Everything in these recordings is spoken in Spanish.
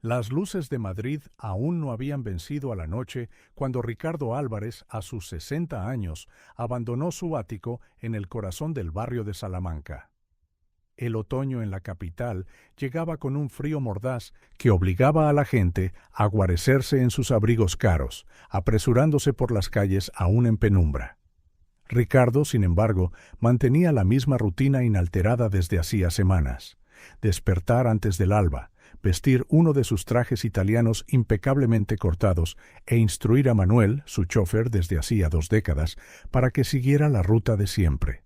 Las luces de Madrid aún no habían vencido a la noche cuando Ricardo Álvarez, a sus 60 años, abandonó su ático en el corazón del barrio de Salamanca. El otoño en la capital llegaba con un frío mordaz que obligaba a la gente a guarecerse en sus abrigos caros, apresurándose por las calles aún en penumbra. Ricardo, sin embargo, mantenía la misma rutina inalterada desde hacía semanas: despertar antes del alba, vestir uno de sus trajes italianos impecablemente cortados e instruir a Manuel, su chofer desde hacía 2 décadas, para que siguiera la ruta de siempre.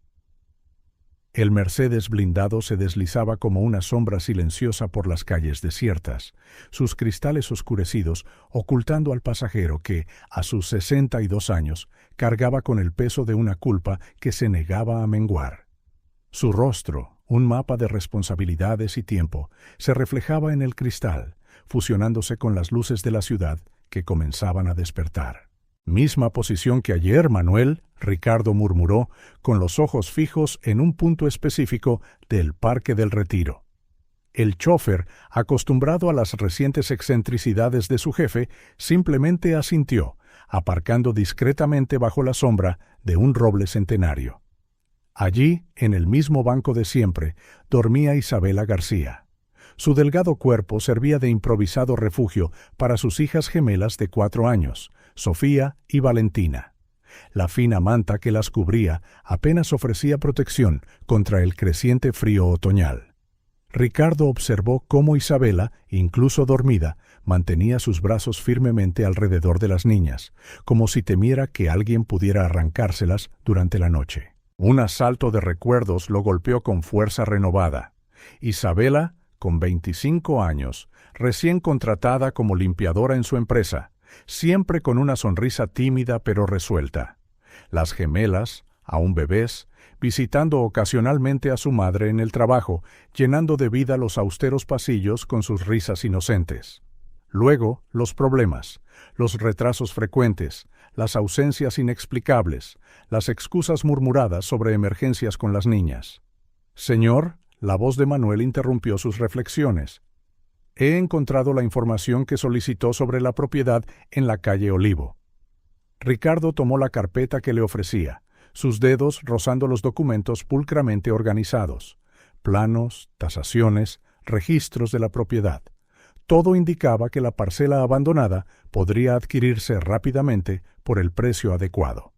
El Mercedes blindado se deslizaba como una sombra silenciosa por las calles desiertas, sus cristales oscurecidos ocultando al pasajero que, a sus 62 años, cargaba con el peso de una culpa que se negaba a menguar. Su rostro, un mapa de responsabilidades y tiempo, se reflejaba en el cristal, fusionándose con las luces de la ciudad que comenzaban a despertar. «Misma posición que ayer, Manuel», Ricardo murmuró, con los ojos fijos en un punto específico del Parque del Retiro. El chófer, acostumbrado a las recientes excentricidades de su jefe, simplemente asintió, aparcando discretamente bajo la sombra de un roble centenario. Allí, en el mismo banco de siempre, dormía Isabela García. Su delgado cuerpo servía de improvisado refugio para sus hijas gemelas de 4 años, Sofía y Valentina. La fina manta que las cubría apenas ofrecía protección contra el creciente frío otoñal. Ricardo observó cómo Isabela, incluso dormida, mantenía sus brazos firmemente alrededor de las niñas, como si temiera que alguien pudiera arrancárselas durante la noche. Un asalto de recuerdos lo golpeó con fuerza renovada. Isabela, con 25 años, recién contratada como limpiadora en su empresa, siempre con una sonrisa tímida pero resuelta. Las gemelas, aún bebés, visitando ocasionalmente a su madre en el trabajo, llenando de vida los austeros pasillos con sus risas inocentes. Luego, los problemas, los retrasos frecuentes, las ausencias inexplicables, las excusas murmuradas sobre emergencias con las niñas. «Señor», la voz de Manuel interrumpió sus reflexiones. «He encontrado la información que solicitó sobre la propiedad en la calle Olivo». Ricardo tomó la carpeta que le ofrecía, sus dedos rozando los documentos pulcramente organizados. Planos, tasaciones, registros de la propiedad. Todo indicaba que la parcela abandonada podría adquirirse rápidamente por el precio adecuado.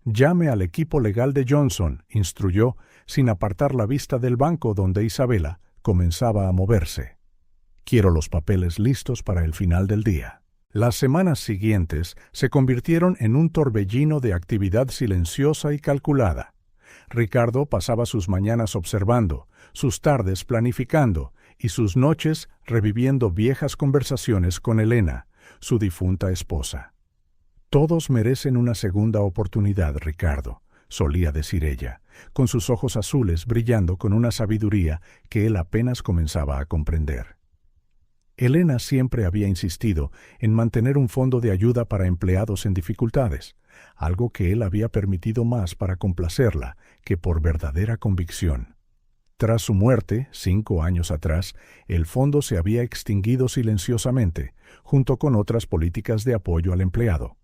«Llame al equipo legal de Johnson», instruyó, sin apartar la vista del banco donde Isabela comenzaba a moverse. «Quiero los papeles listos para el final del día». Las semanas siguientes se convirtieron en un torbellino de actividad silenciosa y calculada. Ricardo pasaba sus mañanas observando, sus tardes planificando y sus noches reviviendo viejas conversaciones con Elena, su difunta esposa. «Todos merecen una segunda oportunidad, Ricardo», solía decir ella, con sus ojos azules brillando con una sabiduría que él apenas comenzaba a comprender. Elena siempre había insistido en mantener un fondo de ayuda para empleados en dificultades, algo que él había permitido más para complacerla que por verdadera convicción. Tras su muerte, 5 años atrás, el fondo se había extinguido silenciosamente, junto con otras políticas de apoyo al empleado.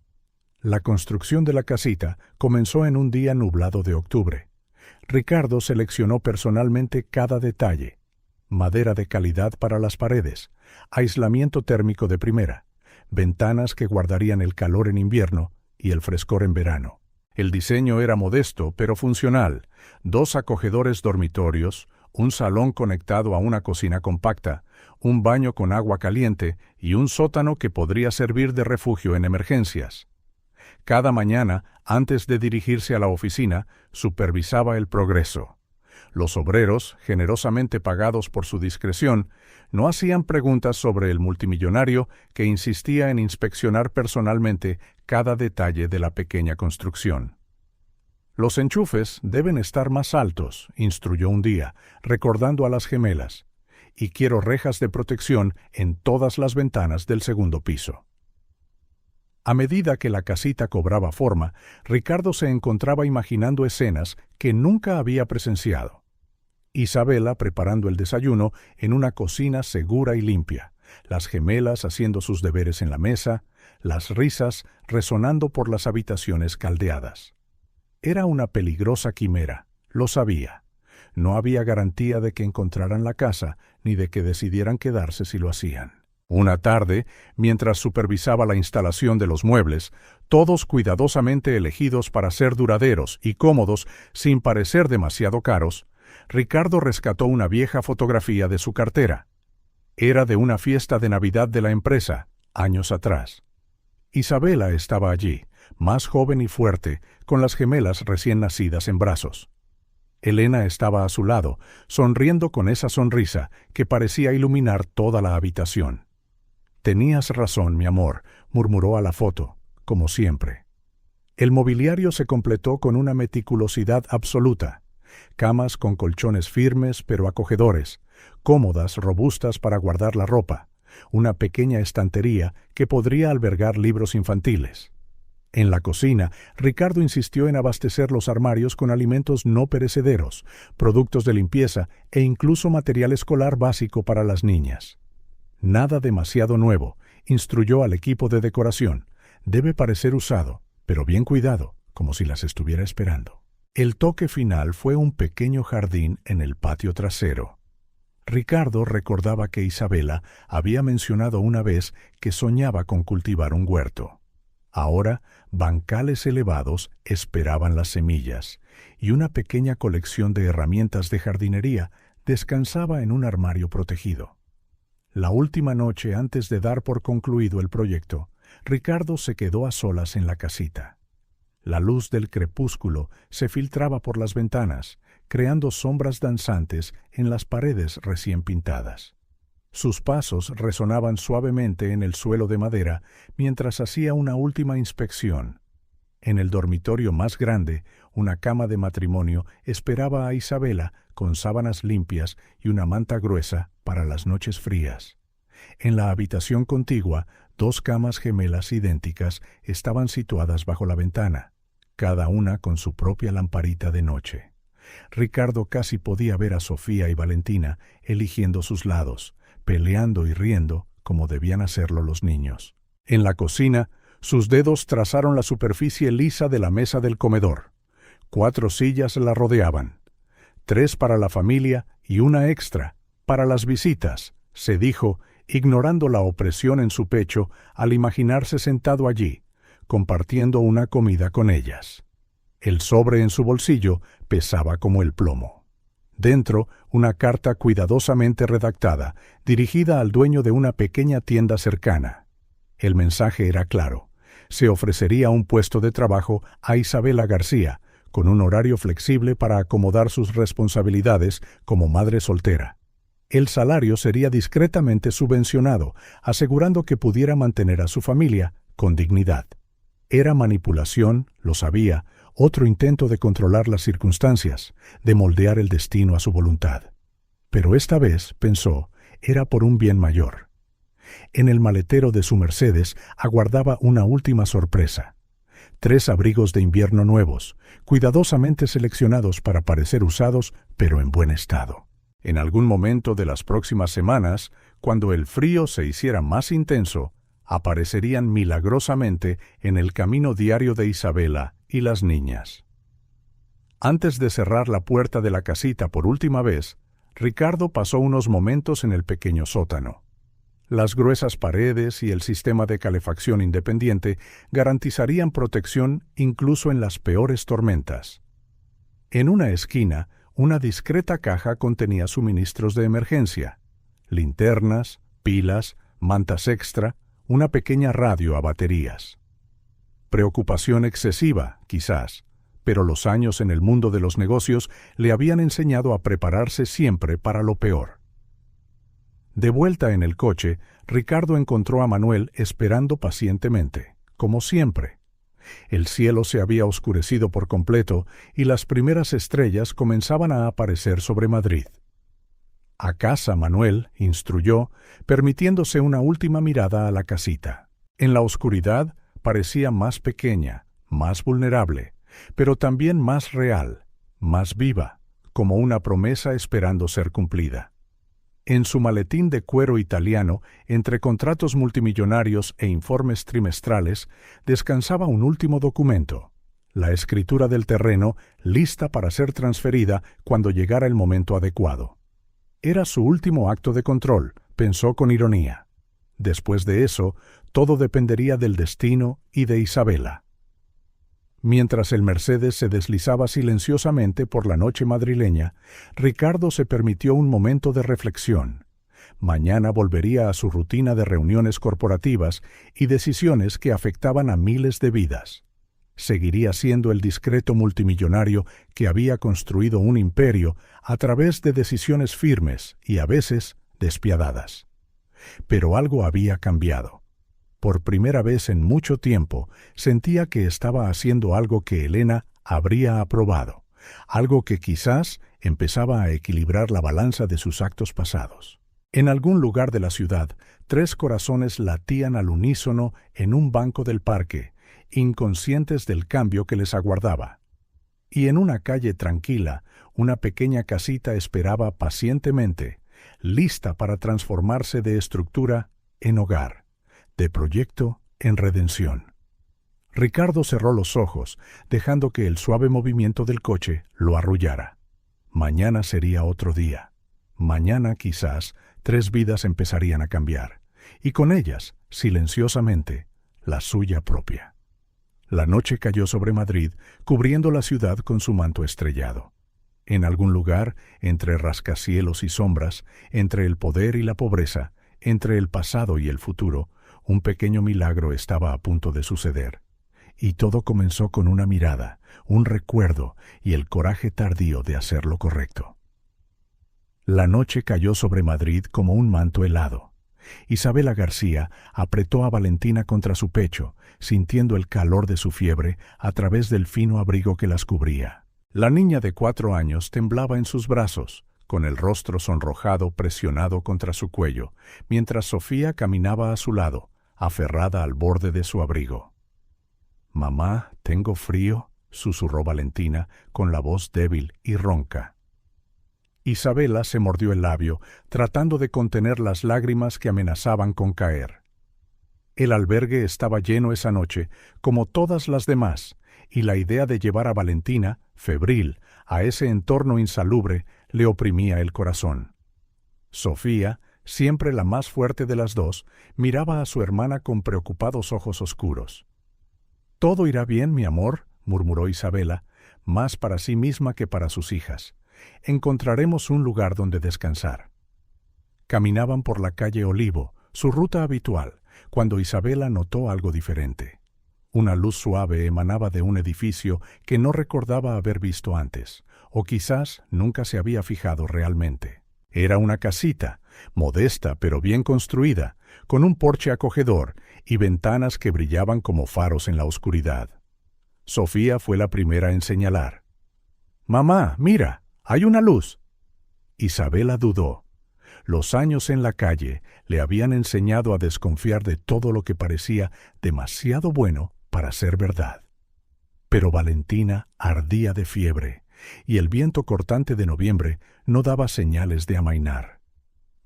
La construcción de la casita comenzó en un día nublado de octubre. Ricardo seleccionó personalmente cada detalle: madera de calidad para las paredes, aislamiento térmico de primera, ventanas que guardarían el calor en invierno y el frescor en verano. El diseño era modesto pero funcional: 2 acogedores dormitorios, un salón conectado a una cocina compacta, un baño con agua caliente y un sótano que podría servir de refugio en emergencias. Cada mañana, antes de dirigirse a la oficina, supervisaba el progreso. Los obreros, generosamente pagados por su discreción, no hacían preguntas sobre el multimillonario que insistía en inspeccionar personalmente cada detalle de la pequeña construcción. «Los enchufes deben estar más altos», instruyó un día, recordando a las gemelas, «y quiero rejas de protección en todas las ventanas del segundo piso». A medida que la casita cobraba forma, Ricardo se encontraba imaginando escenas que nunca había presenciado. Isabela preparando el desayuno en una cocina segura y limpia, las gemelas haciendo sus deberes en la mesa, las risas resonando por las habitaciones caldeadas. Era una peligrosa quimera, lo sabía. No había garantía de que encontraran la casa ni de que decidieran quedarse si lo hacían. Una tarde, mientras supervisaba la instalación de los muebles, todos cuidadosamente elegidos para ser duraderos y cómodos sin parecer demasiado caros, Ricardo rescató una vieja fotografía de su cartera. Era de una fiesta de Navidad de la empresa, años atrás. Isabela estaba allí, más joven y fuerte, con las gemelas recién nacidas en brazos. Elena estaba a su lado, sonriendo con esa sonrisa que parecía iluminar toda la habitación. «Tenías razón, mi amor», murmuró a la foto, como siempre. El mobiliario se completó con una meticulosidad absoluta. Camas con colchones firmes pero acogedores, cómodas, robustas para guardar la ropa, una pequeña estantería que podría albergar libros infantiles. En la cocina, Ricardo insistió en abastecer los armarios con alimentos no perecederos, productos de limpieza e incluso material escolar básico para las niñas. Nada demasiado nuevo, instruyó al equipo de decoración. Debe parecer usado, pero bien cuidado, como si las estuviera esperando. El toque final fue un pequeño jardín en el patio trasero. Ricardo recordaba que Isabela había mencionado una vez que soñaba con cultivar un huerto. Ahora, bancales elevados esperaban las semillas, y una pequeña colección de herramientas de jardinería descansaba en un armario protegido. La última noche antes de dar por concluido el proyecto, Ricardo se quedó a solas en la casita. La luz del crepúsculo se filtraba por las ventanas, creando sombras danzantes en las paredes recién pintadas. Sus pasos resonaban suavemente en el suelo de madera mientras hacía una última inspección. En el dormitorio más grande, una cama de matrimonio esperaba a Isabela con sábanas limpias y una manta gruesa para las noches frías. En la habitación contigua, 2 camas gemelas idénticas estaban situadas bajo la ventana, cada una con su propia lamparita de noche. Ricardo casi podía ver a Sofía y Valentina eligiendo sus lados, peleando y riendo como debían hacerlo los niños. En la cocina, sus dedos trazaron la superficie lisa de la mesa del comedor. 4 sillas la rodeaban. 3 para la familia y una extra para las visitas, se dijo, ignorando la opresión en su pecho al imaginarse sentado allí, compartiendo una comida con ellas. El sobre en su bolsillo pesaba como el plomo. Dentro, una carta cuidadosamente redactada, dirigida al dueño de una pequeña tienda cercana. El mensaje era claro. Se ofrecería un puesto de trabajo a Isabela García, con un horario flexible para acomodar sus responsabilidades como madre soltera. El salario sería discretamente subvencionado, asegurando que pudiera mantener a su familia con dignidad. Era manipulación, lo sabía, otro intento de controlar las circunstancias, de moldear el destino a su voluntad. Pero esta vez, pensó, era por un bien mayor. En el maletero de su Mercedes aguardaba una última sorpresa. 3 abrigos de invierno nuevos, cuidadosamente seleccionados para parecer usados, pero en buen estado. En algún momento de las próximas semanas, cuando el frío se hiciera más intenso, aparecerían milagrosamente en el camino diario de Isabela y las niñas. Antes de cerrar la puerta de la casita por última vez, Ricardo pasó unos momentos en el pequeño sótano. Las gruesas paredes y el sistema de calefacción independiente garantizarían protección incluso en las peores tormentas. En una esquina, una discreta caja contenía suministros de emergencia, linternas, pilas, mantas extra, una pequeña radio a baterías. Preocupación excesiva, quizás, pero los años en el mundo de los negocios le habían enseñado a prepararse siempre para lo peor. De vuelta en el coche, Ricardo encontró a Manuel esperando pacientemente, como siempre. El cielo se había oscurecido por completo y las primeras estrellas comenzaban a aparecer sobre Madrid. «A casa, Manuel», instruyó, permitiéndose una última mirada a la casita. En la oscuridad parecía más pequeña, más vulnerable, pero también más real, más viva, como una promesa esperando ser cumplida. En su maletín de cuero italiano, entre contratos multimillonarios e informes trimestrales, descansaba un último documento: la escritura del terreno, lista para ser transferida cuando llegara el momento adecuado. Era su último acto de control, pensó con ironía. Después de eso, todo dependería del destino y de Isabela. Mientras el Mercedes se deslizaba silenciosamente por la noche madrileña, Ricardo se permitió un momento de reflexión. Mañana volvería a su rutina de reuniones corporativas y decisiones que afectaban a miles de vidas. Seguiría siendo el discreto multimillonario que había construido un imperio a través de decisiones firmes y a veces despiadadas. Pero algo había cambiado. Por primera vez en mucho tiempo, sentía que estaba haciendo algo que Elena habría aprobado, algo que quizás empezaba a equilibrar la balanza de sus actos pasados. En algún lugar de la ciudad, 3 corazones latían al unísono en un banco del parque, inconscientes del cambio que les aguardaba. Y en una calle tranquila, una pequeña casita esperaba pacientemente, lista para transformarse de estructura en hogar, de proyecto en redención. Ricardo cerró los ojos, dejando que el suave movimiento del coche lo arrullara. Mañana sería otro día. Mañana, quizás, 3 vidas empezarían a cambiar, y con ellas, silenciosamente, la suya propia. La noche cayó sobre Madrid, cubriendo la ciudad con su manto estrellado. En algún lugar, entre rascacielos y sombras, entre el poder y la pobreza, entre el pasado y el futuro, un pequeño milagro estaba a punto de suceder. Y todo comenzó con una mirada, un recuerdo y el coraje tardío de hacer lo correcto. La noche cayó sobre Madrid como un manto helado. Isabela García apretó a Valentina contra su pecho, sintiendo el calor de su fiebre a través del fino abrigo que las cubría. La niña de 4 años temblaba en sus brazos, con el rostro sonrojado presionado contra su cuello, mientras Sofía caminaba a su lado, aferrada al borde de su abrigo. «Mamá, tengo frío», susurró Valentina con la voz débil y ronca. Isabela se mordió el labio, tratando de contener las lágrimas que amenazaban con caer. El albergue estaba lleno esa noche, como todas las demás, y la idea de llevar a Valentina, febril, a ese entorno insalubre, le oprimía el corazón. Sofía, siempre la más fuerte de las dos, miraba a su hermana con preocupados ojos oscuros. «Todo irá bien, mi amor», murmuró Isabela, más para sí misma que para sus hijas. «Encontraremos un lugar donde descansar». Caminaban por la calle Olivo, su ruta habitual, cuando Isabela notó algo diferente. Una luz suave emanaba de un edificio que no recordaba haber visto antes, o quizás nunca se había fijado realmente. Era una casita, modesta pero bien construida, con un porche acogedor y ventanas que brillaban como faros en la oscuridad. Sofía fue la primera en señalar. «Mamá, mira, hay una luz». Isabela dudó. Los años en la calle le habían enseñado a desconfiar de todo lo que parecía demasiado bueno para ser verdad. Pero Valentina ardía de fiebre, y el viento cortante de noviembre no daba señales de amainar.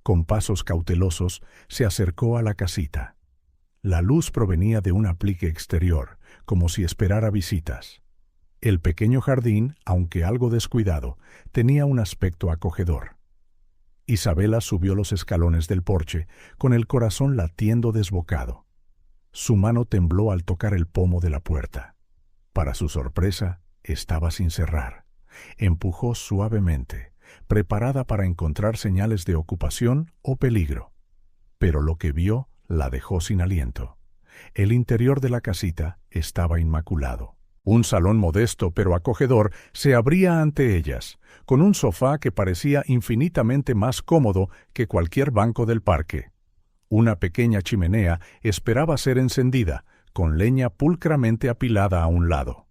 Con pasos cautelosos se acercó a la casita. La luz provenía de un aplique exterior, como si esperara visitas. El pequeño jardín, aunque algo descuidado, tenía un aspecto acogedor. Isabela subió los escalones del porche, con el corazón latiendo desbocado. Su mano tembló al tocar el pomo de la puerta. Para su sorpresa, estaba sin cerrar. Empujó suavemente, preparada para encontrar señales de ocupación o peligro. Pero lo que vio la dejó sin aliento. El interior de la casita estaba inmaculado. Un salón modesto pero acogedor se abría ante ellas, con un sofá que parecía infinitamente más cómodo que cualquier banco del parque. Una pequeña chimenea esperaba ser encendida, con leña pulcramente apilada a un lado.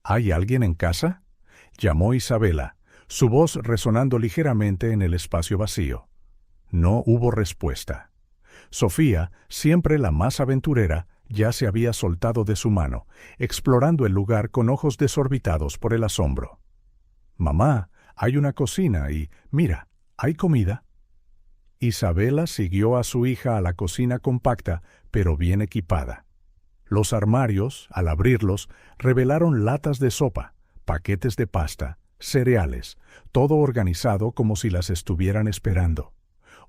«¿Hay alguien en casa?», llamó Isabela, su voz resonando ligeramente en el espacio vacío. No hubo respuesta. Sofía, siempre la más aventurera, ya se había soltado de su mano, explorando el lugar con ojos desorbitados por el asombro. «Mamá, hay una cocina y, mira, hay comida». Isabela siguió a su hija a la cocina compacta, pero bien equipada. Los armarios, al abrirlos, revelaron latas de sopa, paquetes de pasta, cereales, todo organizado como si las estuvieran esperando.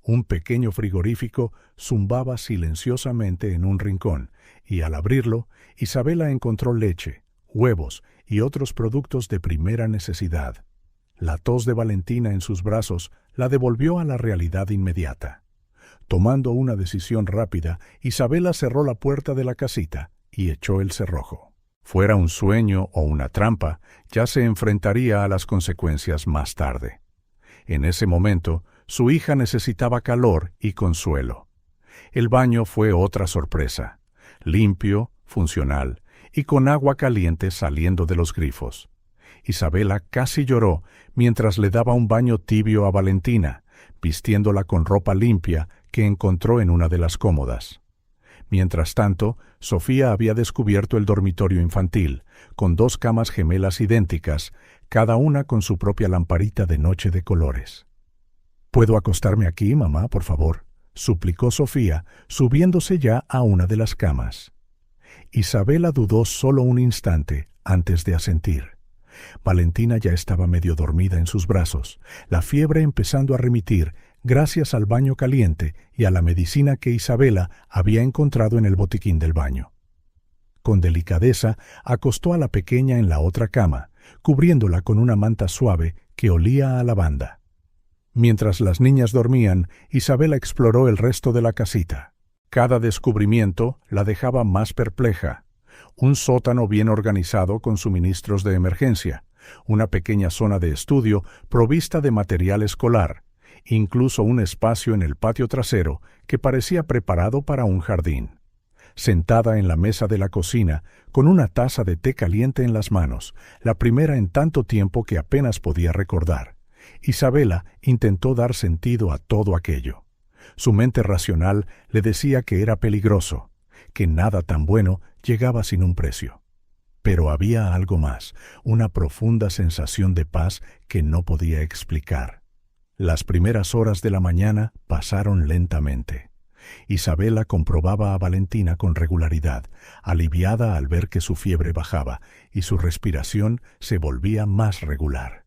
Un pequeño frigorífico zumbaba silenciosamente en un rincón, y al abrirlo, Isabela encontró leche, huevos y otros productos de primera necesidad. La tos de Valentina en sus brazos la devolvió a la realidad inmediata. Tomando una decisión rápida, Isabela cerró la puerta de la casita y echó el cerrojo. Fuera un sueño o una trampa, ya se enfrentaría a las consecuencias más tarde. En ese momento, su hija necesitaba calor y consuelo. El baño fue otra sorpresa, limpio, funcional y con agua caliente saliendo de los grifos. Isabela casi lloró mientras le daba un baño tibio a Valentina, vistiéndola con ropa limpia que encontró en una de las cómodas. Mientras tanto, Sofía había descubierto el dormitorio infantil, con 2 camas gemelas idénticas, cada una con su propia lamparita de noche de colores. «¿Puedo acostarme aquí, mamá, por favor?», suplicó Sofía, subiéndose ya a una de las camas. Isabela dudó solo un instante antes de asentir. Valentina ya estaba medio dormida en sus brazos, la fiebre empezando a remitir gracias al baño caliente y a la medicina que Isabela había encontrado en el botiquín del baño. Con delicadeza acostó a la pequeña en la otra cama, cubriéndola con una manta suave que olía a lavanda. Mientras las niñas dormían, Isabela exploró el resto de la casita. Cada descubrimiento la dejaba más perpleja. Un sótano bien organizado con suministros de emergencia, una pequeña zona de estudio provista de material escolar, incluso un espacio en el patio trasero que parecía preparado para un jardín. Sentada en la mesa de la cocina, con una taza de té caliente en las manos, la primera en tanto tiempo que apenas podía recordar, Isabela intentó dar sentido a todo aquello. Su mente racional le decía que era peligroso, que nada tan bueno llegaba sin un precio. Pero había algo más, una profunda sensación de paz que no podía explicar. Las primeras horas de la mañana pasaron lentamente. Isabela comprobaba a Valentina con regularidad, aliviada al ver que su fiebre bajaba y su respiración se volvía más regular.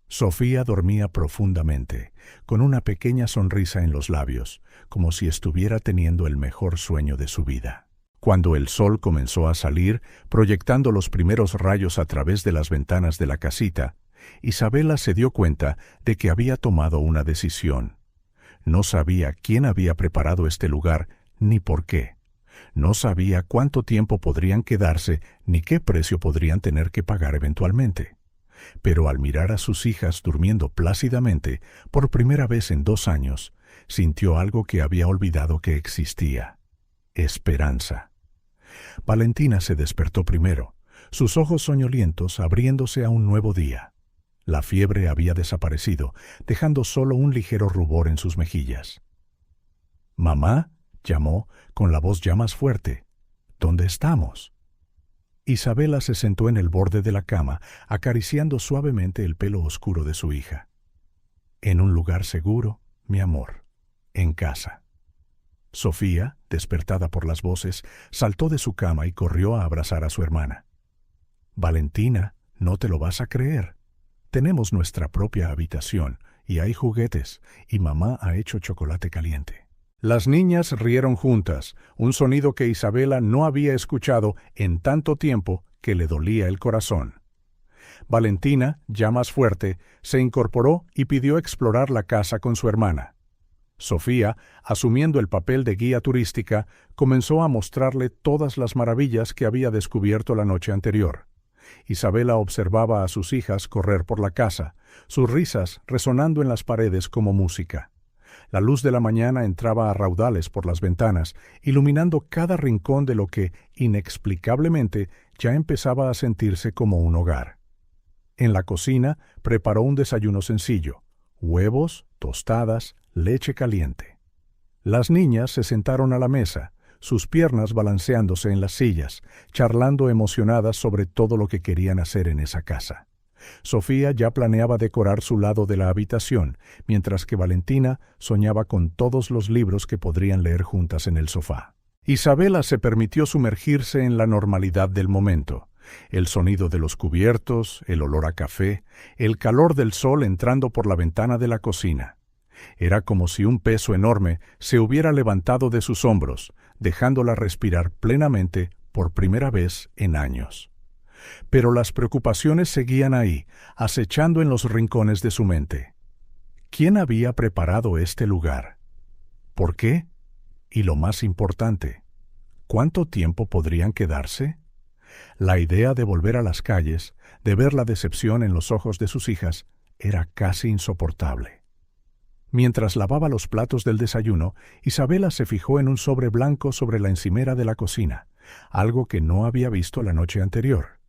Sofía dormía profundamente, con una pequeña sonrisa en los labios, como si estuviera teniendo el mejor sueño de su vida. Cuando el sol comenzó a salir, proyectando los primeros rayos a través de las ventanas de la casita, Isabela se dio cuenta de que había tomado una decisión. No sabía quién había preparado este lugar ni por qué. No sabía cuánto tiempo podrían quedarse ni qué precio podrían tener que pagar eventualmente. Pero al mirar a sus hijas durmiendo plácidamente, por primera vez en 2 años, sintió algo que había olvidado que existía: esperanza. Valentina se despertó primero, sus ojos soñolientos abriéndose a un nuevo día. La fiebre había desaparecido, dejando solo un ligero rubor en sus mejillas. «Mamá», llamó, con la voz ya más fuerte, «¿dónde estamos?». Isabela se sentó en el borde de la cama, acariciando suavemente el pelo oscuro de su hija. «En un lugar seguro, mi amor, en casa». Sofía, despertada por las voces, saltó de su cama y corrió a abrazar a su hermana. «Valentina, no te lo vas a creer. Tenemos nuestra propia habitación, y hay juguetes, y mamá ha hecho chocolate caliente». Las niñas rieron juntas, un sonido que Isabela no había escuchado en tanto tiempo que le dolía el corazón. Valentina, ya más fuerte, se incorporó y pidió explorar la casa con su hermana. Sofía, asumiendo el papel de guía turística, comenzó a mostrarle todas las maravillas que había descubierto la noche anterior. Isabela observaba a sus hijas correr por la casa, sus risas resonando en las paredes como música. La luz de la mañana entraba a raudales por las ventanas, iluminando cada rincón de lo que, inexplicablemente, ya empezaba a sentirse como un hogar. En la cocina preparó un desayuno sencillo: huevos, tostadas, leche caliente. Las niñas se sentaron a la mesa, sus piernas balanceándose en las sillas, charlando emocionadas sobre todo lo que querían hacer en esa casa. Sofía ya planeaba decorar su lado de la habitación, mientras que Valentina soñaba con todos los libros que podrían leer juntas en el sofá. Isabela se permitió sumergirse en la normalidad del momento. El sonido de los cubiertos, el olor a café, el calor del sol entrando por la ventana de la cocina. Era como si un peso enorme se hubiera levantado de sus hombros, dejándola respirar plenamente por primera vez en años. Pero las preocupaciones seguían ahí, acechando en los rincones de su mente. ¿Quién había preparado este lugar? ¿Por qué? Y lo más importante, ¿cuánto tiempo podrían quedarse? La idea de volver a las calles, de ver la decepción en los ojos de sus hijas, era casi insoportable. Mientras lavaba los platos del desayuno, Isabela se fijó en un sobre blanco sobre la encimera de la cocina, algo que no había visto la noche anterior.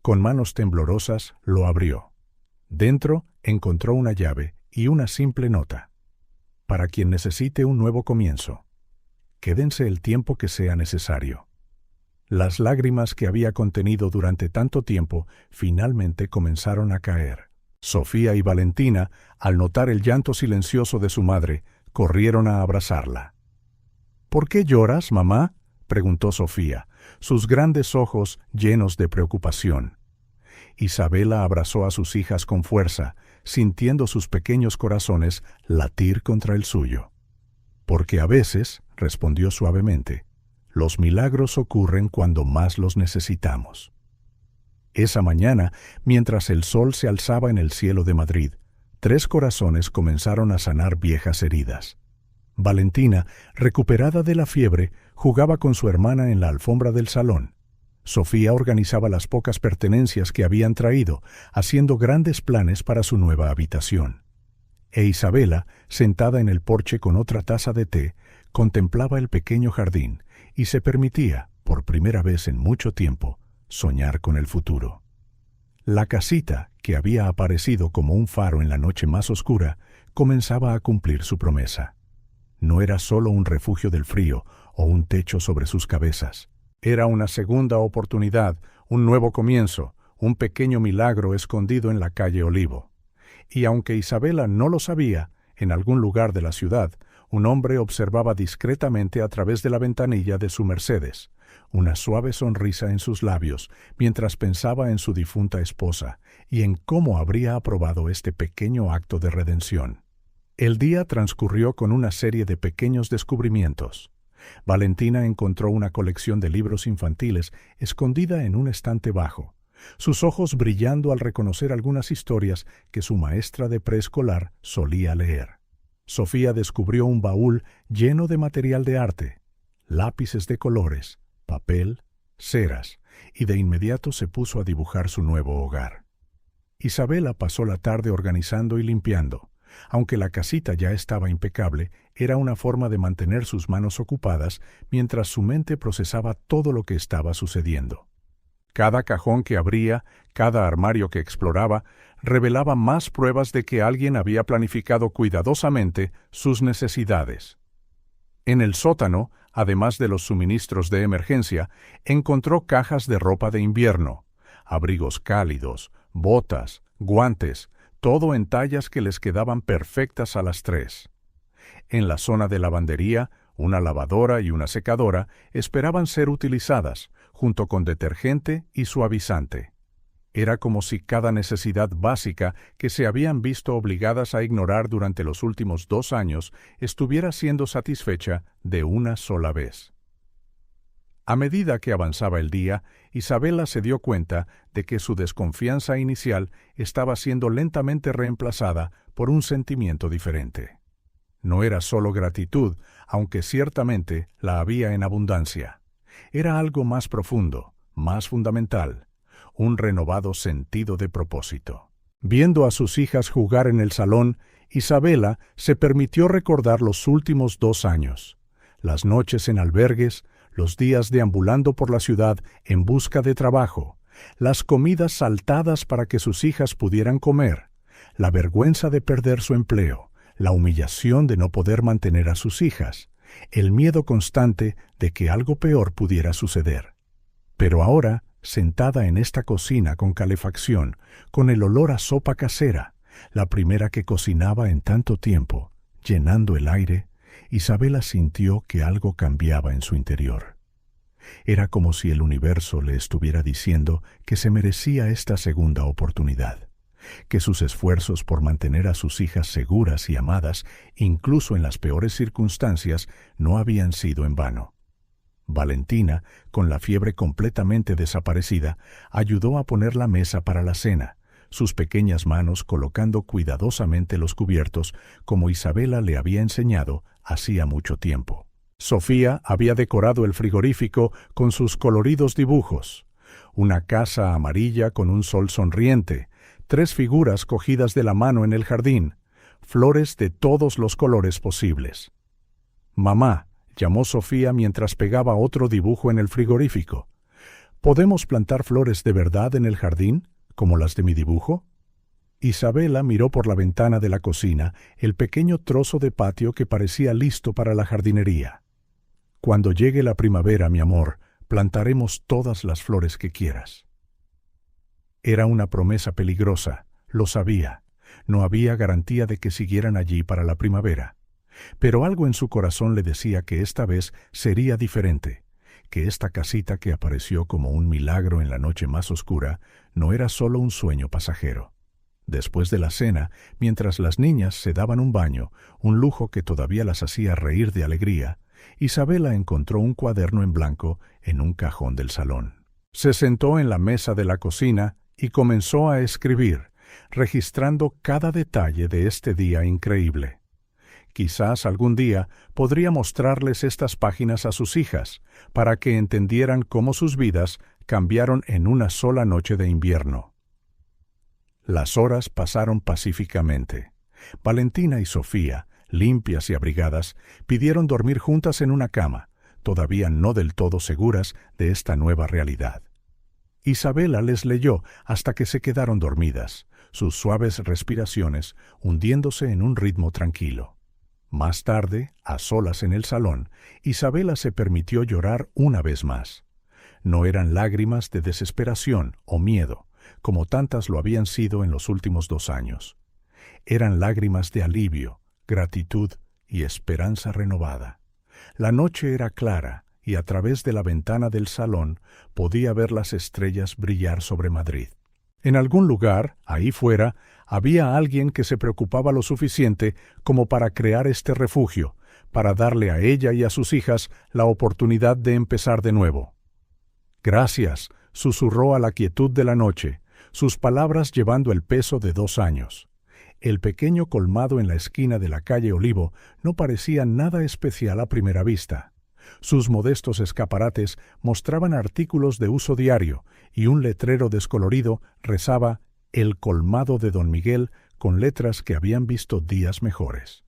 Con manos temblorosas lo abrió. Dentro encontró una llave y una simple nota. Para quien necesite un nuevo comienzo. Quédense el tiempo que sea necesario. Las lágrimas que había contenido durante tanto tiempo finalmente comenzaron a caer. Sofía y Valentina, al notar el llanto silencioso de su madre, corrieron a abrazarla. ¿Por qué lloras, mamá?, preguntó Sofía, sus grandes ojos llenos de preocupación. Isabela abrazó a sus hijas con fuerza, sintiendo sus pequeños corazones latir contra el suyo. Porque a veces, respondió suavemente, los milagros ocurren cuando más los necesitamos. Esa mañana, mientras el sol se alzaba en el cielo de Madrid, 3 corazones comenzaron a sanar viejas heridas. Valentina, recuperada de la fiebre, jugaba con su hermana en la alfombra del salón. Sofía organizaba las pocas pertenencias que habían traído, haciendo grandes planes para su nueva habitación. E Isabela, sentada en el porche con otra taza de té, contemplaba el pequeño jardín y se permitía, por primera vez en mucho tiempo, soñar con el futuro. La casita, que había aparecido como un faro en la noche más oscura, comenzaba a cumplir su promesa. No era solo un refugio del frío o un techo sobre sus cabezas. Era una segunda oportunidad, un nuevo comienzo, un pequeño milagro escondido en la calle Olivo. Y aunque Isabela no lo sabía, en algún lugar de la ciudad, un hombre observaba discretamente a través de la ventanilla de su Mercedes, una suave sonrisa en sus labios, mientras pensaba en su difunta esposa y en cómo habría aprobado este pequeño acto de redención. El día transcurrió con una serie de pequeños descubrimientos. Valentina encontró una colección de libros infantiles escondida en un estante bajo, sus ojos brillando al reconocer algunas historias que su maestra de preescolar solía leer. Sofía descubrió un baúl lleno de material de arte, lápices de colores, papel, ceras, y de inmediato se puso a dibujar su nuevo hogar. Isabela pasó la tarde organizando y limpiando. Aunque la casita ya estaba impecable, era una forma de mantener sus manos ocupadas mientras su mente procesaba todo lo que estaba sucediendo. Cada cajón que abría, cada armario que exploraba, revelaba más pruebas de que alguien había planificado cuidadosamente sus necesidades. En el sótano, además de los suministros de emergencia, encontró cajas de ropa de invierno, abrigos cálidos, botas, guantes, todo en tallas que les quedaban perfectas a las 3. En la zona de lavandería, una lavadora y una secadora esperaban ser utilizadas, junto con detergente y suavizante. Era como si cada necesidad básica que se habían visto obligadas a ignorar durante los últimos 2 años estuviera siendo satisfecha de una sola vez. A medida que avanzaba el día, Isabela se dio cuenta de que su desconfianza inicial estaba siendo lentamente reemplazada por un sentimiento diferente. No era solo gratitud, aunque ciertamente la había en abundancia. Era algo más profundo, más fundamental, un renovado sentido de propósito. Viendo a sus hijas jugar en el salón, Isabela se permitió recordar los últimos 2 años, las noches en albergues, los días deambulando por la ciudad en busca de trabajo, las comidas saltadas para que sus hijas pudieran comer, la vergüenza de perder su empleo, la humillación de no poder mantener a sus hijas, el miedo constante de que algo peor pudiera suceder. Pero ahora sentada en esta cocina con calefacción, con el olor a sopa casera, la primera que cocinaba en tanto tiempo, llenando el aire, Isabela sintió que algo cambiaba en su interior. Era como si el universo le estuviera diciendo que se merecía esta segunda oportunidad, que sus esfuerzos por mantener a sus hijas seguras y amadas, incluso en las peores circunstancias, no habían sido en vano. Valentina, con la fiebre completamente desaparecida, ayudó a poner la mesa para la cena, sus pequeñas manos colocando cuidadosamente los cubiertos, como Isabela le había enseñado hacía mucho tiempo. Sofía había decorado el frigorífico con sus coloridos dibujos: una casa amarilla con un sol sonriente, 3 figuras cogidas de la mano en el jardín, flores de todos los colores posibles. «Mamá», llamó Sofía mientras pegaba otro dibujo en el frigorífico, «¿podemos plantar flores de verdad en el jardín, como las de mi dibujo?» Isabela miró por la ventana de la cocina el pequeño trozo de patio que parecía listo para la jardinería. «Cuando llegue la primavera, mi amor, plantaremos todas las flores que quieras». Era una promesa peligrosa, lo sabía. No había garantía de que siguieran allí para la primavera. Pero algo en su corazón le decía que esta vez sería diferente, que esta casita que apareció como un milagro en la noche más oscura no era solo un sueño pasajero. Después de la cena, mientras las niñas se daban un baño, un lujo que todavía las hacía reír de alegría, Isabela encontró un cuaderno en blanco en un cajón del salón. Se sentó en la mesa de la cocina y comenzó a escribir, registrando cada detalle de este día increíble. Quizás algún día podría mostrarles estas páginas a sus hijas, para que entendieran cómo sus vidas cambiaron en una sola noche de invierno. Las horas pasaron pacíficamente. Valentina y Sofía, limpias y abrigadas, pidieron dormir juntas en una cama, todavía no del todo seguras de esta nueva realidad. Isabela les leyó hasta que se quedaron dormidas, sus suaves respiraciones hundiéndose en un ritmo tranquilo. Más tarde, a solas en el salón, Isabela se permitió llorar una vez más. No eran lágrimas de desesperación o miedo, como tantas lo habían sido en los últimos 2 años. Eran lágrimas de alivio, gratitud y esperanza renovada. La noche era clara y a través de la ventana del salón podía ver las estrellas brillar sobre Madrid. En algún lugar, ahí fuera, había alguien que se preocupaba lo suficiente como para crear este refugio, para darle a ella y a sus hijas la oportunidad de empezar de nuevo. «Gracias», susurró a la quietud de la noche, sus palabras llevando el peso de 2 años. El pequeño colmado en la esquina de la calle Olivo no parecía nada especial a primera vista. Sus modestos escaparates mostraban artículos de uso diario y un letrero descolorido rezaba «El colmado de Don Miguel» con letras que habían visto días mejores.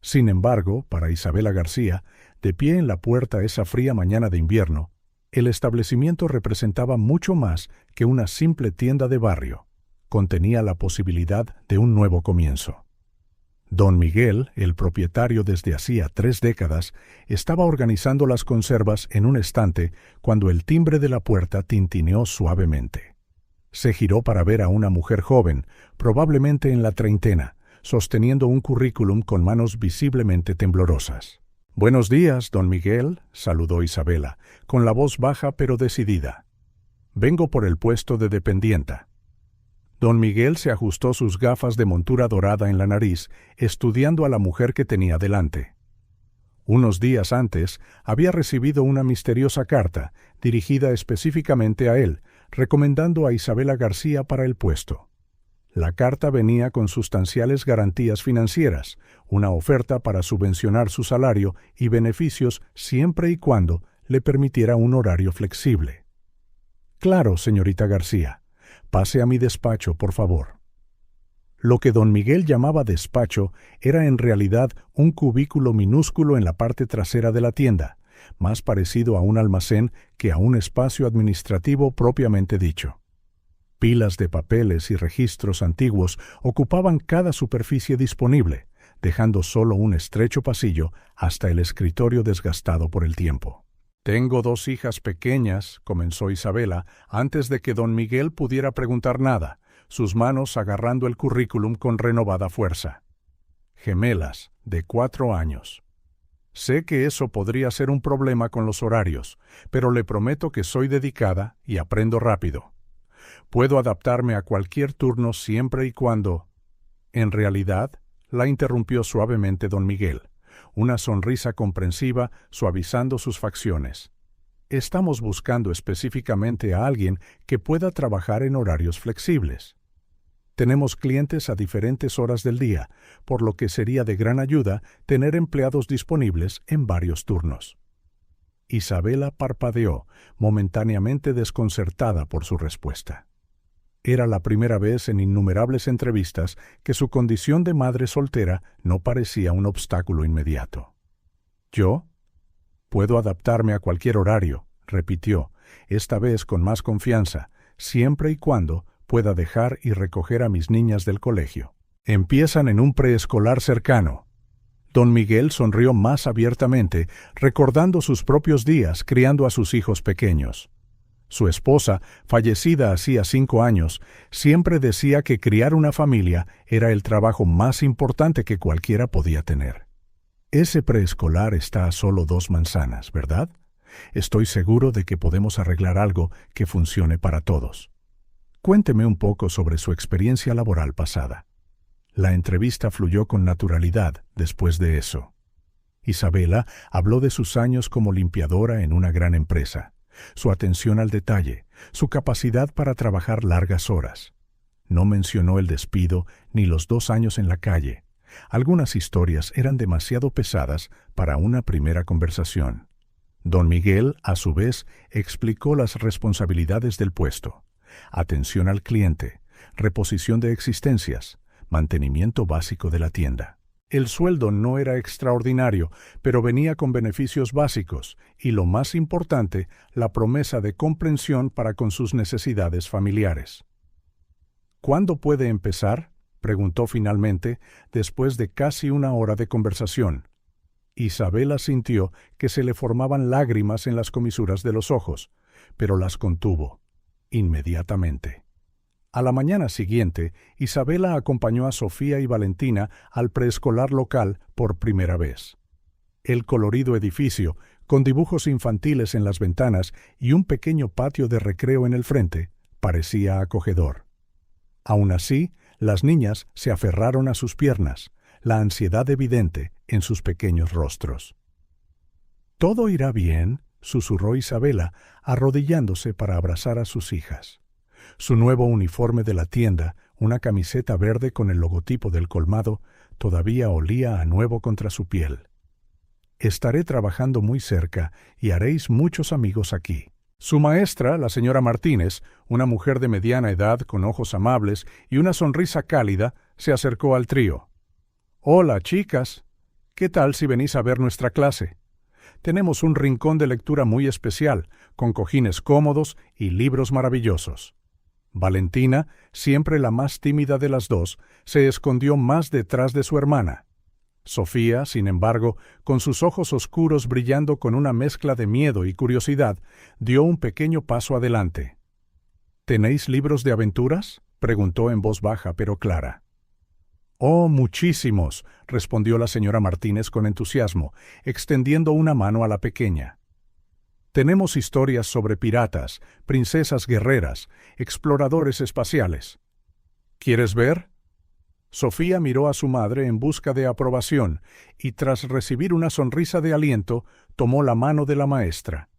Sin embargo, para Isabela García, de pie en la puerta esa fría mañana de invierno, el establecimiento representaba mucho más que una simple tienda de barrio. Contenía la posibilidad de un nuevo comienzo. Don Miguel, el propietario desde hacía 3 décadas, estaba organizando las conservas en un estante cuando el timbre de la puerta tintineó suavemente. Se giró para ver a una mujer joven, probablemente en la treintena, sosteniendo un currículum con manos visiblemente temblorosas. «Buenos días, don Miguel», saludó Isabela, con la voz baja pero decidida. «Vengo por el puesto de dependienta». Don Miguel se ajustó sus gafas de montura dorada en la nariz, estudiando a la mujer que tenía delante. Unos días antes había recibido una misteriosa carta, dirigida específicamente a él, recomendando a Isabela García para el puesto. La carta venía con sustanciales garantías financieras, una oferta para subvencionar su salario y beneficios siempre y cuando le permitiera un horario flexible. «Claro, señorita García. Pase a mi despacho, por favor». Lo que don Miguel llamaba despacho era en realidad un cubículo minúsculo en la parte trasera de la tienda, más parecido a un almacén que a un espacio administrativo propiamente dicho. Pilas de papeles y registros antiguos ocupaban cada superficie disponible, dejando solo un estrecho pasillo hasta el escritorio desgastado por el tiempo. Tengo 2 hijas pequeñas, comenzó Isabela, antes de que don Miguel pudiera preguntar nada, sus manos agarrando el currículum con renovada fuerza. Gemelas, de 4 años. Sé que eso podría ser un problema con los horarios, pero le prometo que soy dedicada y aprendo rápido. Puedo adaptarme a cualquier turno siempre y cuando... En realidad, la interrumpió suavemente don Miguel, una sonrisa comprensiva suavizando sus facciones. Estamos buscando específicamente a alguien que pueda trabajar en horarios flexibles. Tenemos clientes a diferentes horas del día, por lo que sería de gran ayuda tener empleados disponibles en varios turnos. Isabela parpadeó, momentáneamente desconcertada por su respuesta. Era la primera vez en innumerables entrevistas que su condición de madre soltera no parecía un obstáculo inmediato. ¿Yo? Puedo adaptarme a cualquier horario, repitió, esta vez con más confianza, siempre y cuando pueda dejar y recoger a mis niñas del colegio. Empiezan en un preescolar cercano. Don Miguel sonrió más abiertamente, recordando sus propios días criando a sus hijos pequeños. Su esposa, fallecida hacía 5 años, siempre decía que criar una familia era el trabajo más importante que cualquiera podía tener. Ese preescolar está a solo 2 manzanas, ¿verdad? Estoy seguro de que podemos arreglar algo que funcione para todos. Cuénteme un poco sobre su experiencia laboral pasada. La entrevista fluyó con naturalidad después de eso. Isabela habló de sus años como limpiadora en una gran empresa, su atención al detalle, su capacidad para trabajar largas horas. No mencionó el despido ni los 2 años en la calle. Algunas historias eran demasiado pesadas para una primera conversación. Don Miguel, a su vez, explicó las responsabilidades del puesto: atención al cliente, reposición de existencias, mantenimiento básico de la tienda. El sueldo no era extraordinario, pero venía con beneficios básicos y, lo más importante, la promesa de comprensión para con sus necesidades familiares. ¿Cuándo puede empezar?, preguntó finalmente, después de casi 1 hora de conversación. Isabela sintió que se le formaban lágrimas en las comisuras de los ojos, pero las contuvo inmediatamente. A la mañana siguiente, Isabela acompañó a Sofía y Valentina al preescolar local por primera vez. El colorido edificio, con dibujos infantiles en las ventanas y un pequeño patio de recreo en el frente, parecía acogedor. Aún así, las niñas se aferraron a sus piernas, la ansiedad evidente en sus pequeños rostros. «¿Todo irá bien?», susurró Isabela, arrodillándose para abrazar a sus hijas. Su nuevo uniforme de la tienda, una camiseta verde con el logotipo del colmado, todavía olía a nuevo contra su piel. «Estaré trabajando muy cerca y haréis muchos amigos aquí». Su maestra, la señora Martínez, una mujer de mediana edad con ojos amables y una sonrisa cálida, se acercó al trío. «Hola, chicas. ¿Qué tal si venís a ver nuestra clase? Tenemos un rincón de lectura muy especial, con cojines cómodos y libros maravillosos». Valentina, siempre la más tímida de las dos, se escondió más detrás de su hermana. Sofía, sin embargo, con sus ojos oscuros brillando con una mezcla de miedo y curiosidad, dio un pequeño paso adelante. «¿Tenéis libros de aventuras?», preguntó en voz baja pero clara. «Oh, muchísimos», respondió la señora Martínez con entusiasmo, extendiendo una mano a la pequeña. «Tenemos historias sobre piratas, princesas guerreras, exploradores espaciales. ¿Quieres ver?». Sofía miró a su madre en busca de aprobación y, tras recibir una sonrisa de aliento, tomó la mano de la maestra.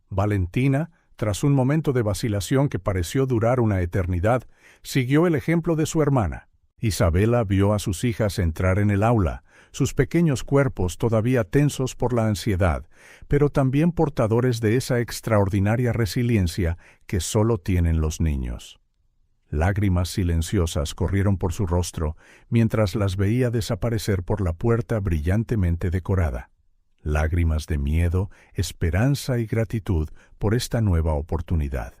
Valentina, tras un momento de vacilación que pareció durar una eternidad, siguió el ejemplo de su hermana. Isabela vio a sus hijas entrar en el aula, sus pequeños cuerpos todavía tensos por la ansiedad, pero también portadores de esa extraordinaria resiliencia que solo tienen los niños. Lágrimas silenciosas corrieron por su rostro mientras las veía desaparecer por la puerta brillantemente decorada. Lágrimas de miedo, esperanza y gratitud por esta nueva oportunidad.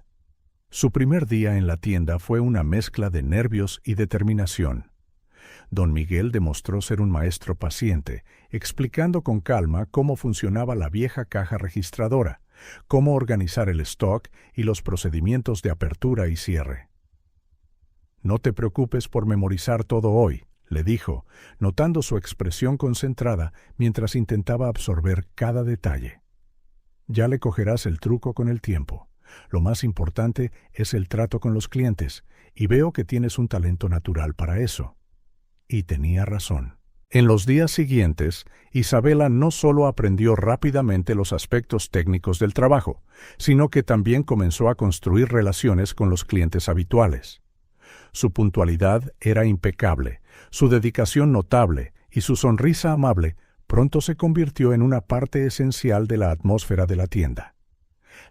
Su primer día en la tienda fue una mezcla de nervios y determinación. Don Miguel demostró ser un maestro paciente, explicando con calma cómo funcionaba la vieja caja registradora, cómo organizar el stock y los procedimientos de apertura y cierre. «No te preocupes por memorizar todo hoy», le dijo, notando su expresión concentrada mientras intentaba absorber cada detalle. «Ya le cogerás el truco con el tiempo. Lo más importante es el trato con los clientes, y veo que tienes un talento natural para eso». Y tenía razón. En los días siguientes, Isabela no solo aprendió rápidamente los aspectos técnicos del trabajo, sino que también comenzó a construir relaciones con los clientes habituales. Su puntualidad era impecable, su dedicación notable y su sonrisa amable pronto se convirtió en una parte esencial de la atmósfera de la tienda.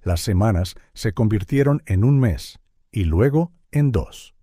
Las semanas se convirtieron en un mes y luego en 2.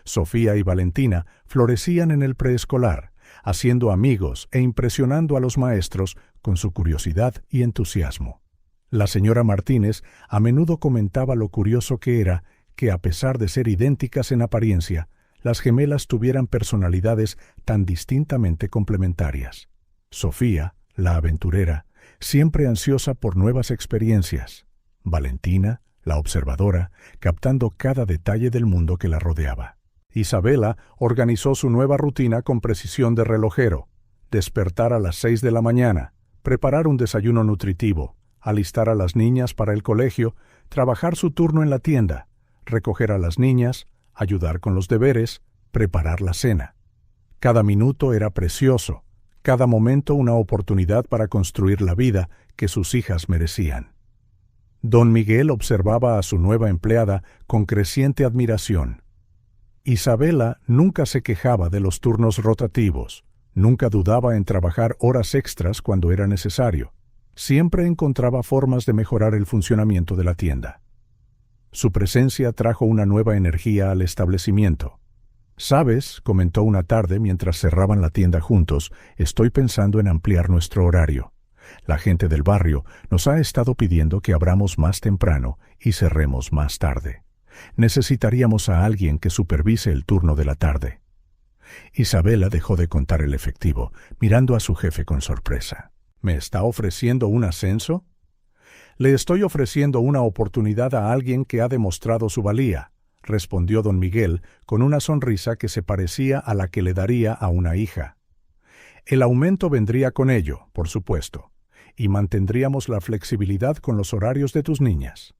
Sofía y Valentina florecían en el preescolar, haciendo amigos e impresionando a los maestros con su curiosidad y entusiasmo. La señora Martínez a menudo comentaba lo curioso que era que, a pesar de ser idénticas en apariencia, las gemelas tuvieran personalidades tan distintamente complementarias. Sofía, la aventurera, siempre ansiosa por nuevas experiencias. Valentina, la observadora, captando cada detalle del mundo que la rodeaba. Isabela organizó su nueva rutina con precisión de relojero: despertar a las 6 de la mañana, preparar un desayuno nutritivo, alistar a las niñas para el colegio, trabajar su turno en la tienda, recoger a las niñas, ayudar con los deberes, preparar la cena. Cada minuto era precioso, cada momento una oportunidad para construir la vida que sus hijas merecían. Don Miguel observaba a su nueva empleada con creciente admiración. Isabela nunca se quejaba de los turnos rotativos, nunca dudaba en trabajar horas extras cuando era necesario. Siempre encontraba formas de mejorar el funcionamiento de la tienda. Su presencia trajo una nueva energía al establecimiento. «¿Sabes?», comentó una tarde mientras cerraban la tienda juntos, «estoy pensando en ampliar nuestro horario. La gente del barrio nos ha estado pidiendo que abramos más temprano y cerremos más tarde. Necesitaríamos a alguien que supervise el turno de la tarde». Isabela dejó de contar el efectivo, mirando a su jefe con sorpresa. «¿Me está ofreciendo un ascenso?». «Le estoy ofreciendo una oportunidad a alguien que ha demostrado su valía», respondió don Miguel con una sonrisa que se parecía a la que le daría a una hija. «El aumento vendría con ello, por supuesto, y mantendríamos la flexibilidad con los horarios de tus niñas».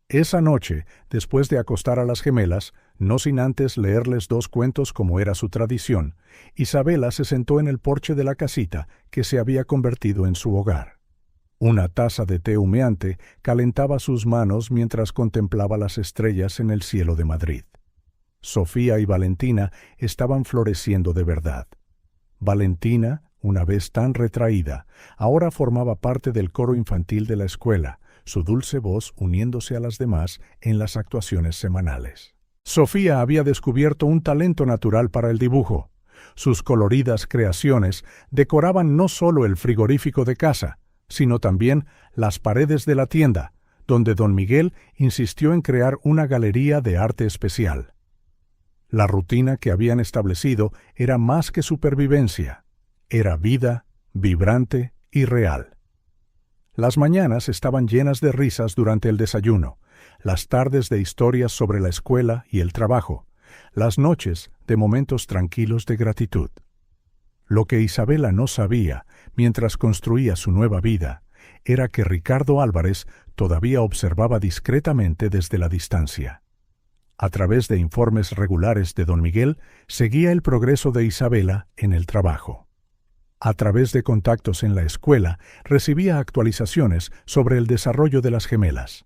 Esa noche, después de acostar a las gemelas, no sin antes leerles 2 cuentos como era su tradición, Isabela se sentó en el porche de la casita que se había convertido en su hogar. Una taza de té humeante calentaba sus manos mientras contemplaba las estrellas en el cielo de Madrid. Sofía y Valentina estaban floreciendo de verdad. Valentina, una vez tan retraída, ahora formaba parte del coro infantil de la escuela, su dulce voz uniéndose a las demás en las actuaciones semanales. Sofía había descubierto un talento natural para el dibujo. Sus coloridas creaciones decoraban no solo el frigorífico de casa, sino también las paredes de la tienda, donde don Miguel insistió en crear una galería de arte especial. La rutina que habían establecido era más que supervivencia, era vida, vibrante y real. Las mañanas estaban llenas de risas durante el desayuno, las tardes de historias sobre la escuela y el trabajo, las noches de momentos tranquilos de gratitud. Lo que Isabela no sabía, mientras construía su nueva vida, era que Ricardo Álvarez todavía observaba discretamente desde la distancia. A través de informes regulares de don Miguel, seguía el progreso de Isabela en el trabajo. A través de contactos en la escuela, recibía actualizaciones sobre el desarrollo de las gemelas.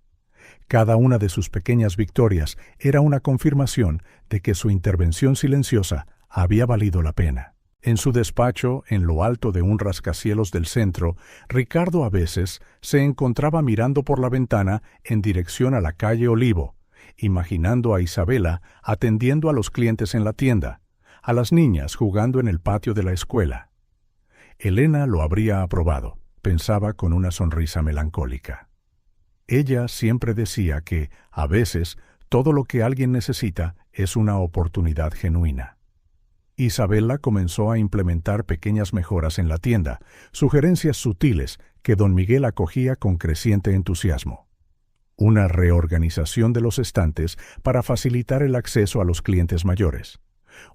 Cada una de sus pequeñas victorias era una confirmación de que su intervención silenciosa había valido la pena. En su despacho, en lo alto de un rascacielos del centro, Ricardo a veces se encontraba mirando por la ventana en dirección a la calle Olivo, imaginando a Isabela atendiendo a los clientes en la tienda, a las niñas jugando en el patio de la escuela. Elena lo habría aprobado, pensaba con una sonrisa melancólica. Ella siempre decía que, a veces, todo lo que alguien necesita es una oportunidad genuina. Isabela comenzó a implementar pequeñas mejoras en la tienda, sugerencias sutiles que don Miguel acogía con creciente entusiasmo. Una reorganización de los estantes para facilitar el acceso a los clientes mayores.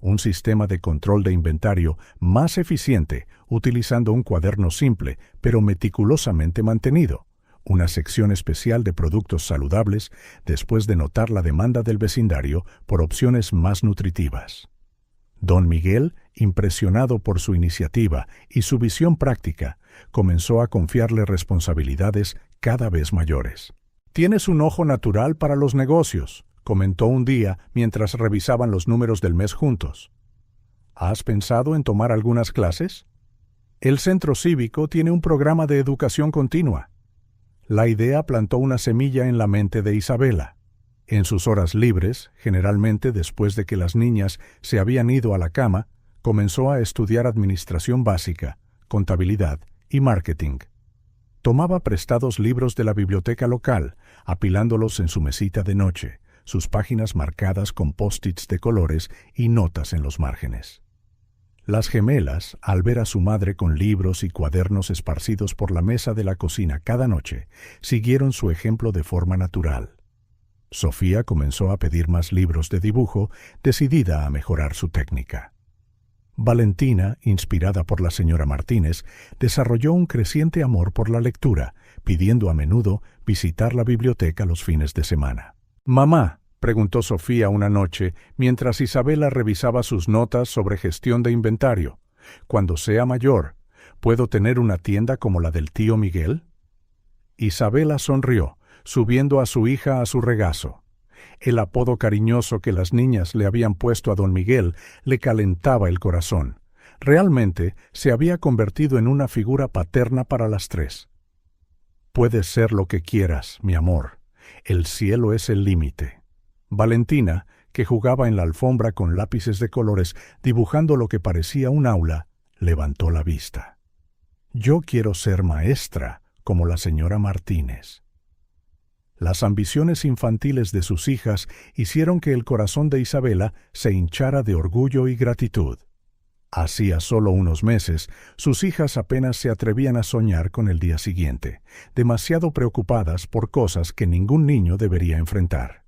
Un sistema de control de inventario más eficiente utilizando un cuaderno simple pero meticulosamente mantenido. Una sección especial de productos saludables después de notar la demanda del vecindario por opciones más nutritivas. Don Miguel, impresionado por su iniciativa y su visión práctica, comenzó a confiarle responsabilidades cada vez mayores. «Tienes un ojo natural para los negocios», comentó un día mientras revisaban los números del mes juntos. ¿Has pensado en tomar algunas clases? El centro cívico tiene un programa de educación continua. La idea plantó una semilla en la mente de Isabela. En sus horas libres, generalmente después de que las niñas se habían ido a la cama, comenzó a estudiar administración básica, contabilidad y marketing. Tomaba prestados libros de la biblioteca local, apilándolos en su mesita de noche, sus páginas marcadas con post-its de colores y notas en los márgenes. Las gemelas, al ver a su madre con libros y cuadernos esparcidos por la mesa de la cocina cada noche, siguieron su ejemplo de forma natural. Sofía comenzó a pedir más libros de dibujo, decidida a mejorar su técnica. Valentina, inspirada por la señora Martínez, desarrolló un creciente amor por la lectura, pidiendo a menudo visitar la biblioteca los fines de semana. «Mamá», preguntó Sofía una noche, mientras Isabela revisaba sus notas sobre gestión de inventario, «cuando sea mayor, ¿puedo tener una tienda como la del tío Miguel?» Isabela sonrió, subiendo a su hija a su regazo. El apodo cariñoso que las niñas le habían puesto a don Miguel le calentaba el corazón. Realmente se había convertido en una figura paterna para las tres. «Puedes ser lo que quieras, mi amor. El cielo es el límite». Valentina, que jugaba en la alfombra con lápices de colores dibujando lo que parecía un aula, levantó la vista. «Yo quiero ser maestra, como la señora Martínez». Las ambiciones infantiles de sus hijas hicieron que el corazón de Isabela se hinchara de orgullo y gratitud. Hacía solo unos meses, sus hijas apenas se atrevían a soñar con el día siguiente, demasiado preocupadas por cosas que ningún niño debería enfrentar.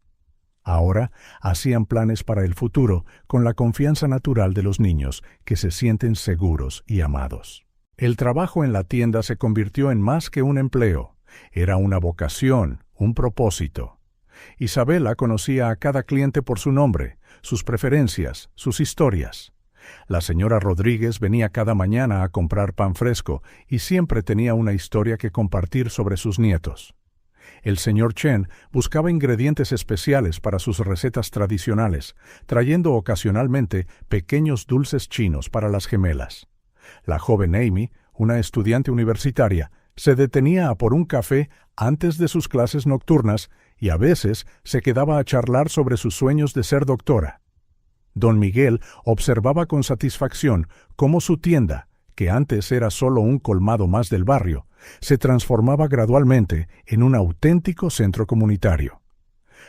Ahora hacían planes para el futuro con la confianza natural de los niños que se sienten seguros y amados. El trabajo en la tienda se convirtió en más que un empleo. Era una vocación, un propósito. Isabela conocía a cada cliente por su nombre, sus preferencias, sus historias. La señora Rodríguez venía cada mañana a comprar pan fresco y siempre tenía una historia que compartir sobre sus nietos. El señor Chen buscaba ingredientes especiales para sus recetas tradicionales, trayendo ocasionalmente pequeños dulces chinos para las gemelas. La joven Amy, una estudiante universitaria, se detenía a por un café antes de sus clases nocturnas y a veces se quedaba a charlar sobre sus sueños de ser doctora. Don Miguel observaba con satisfacción cómo su tienda, que antes era solo un colmado más del barrio, se transformaba gradualmente en un auténtico centro comunitario.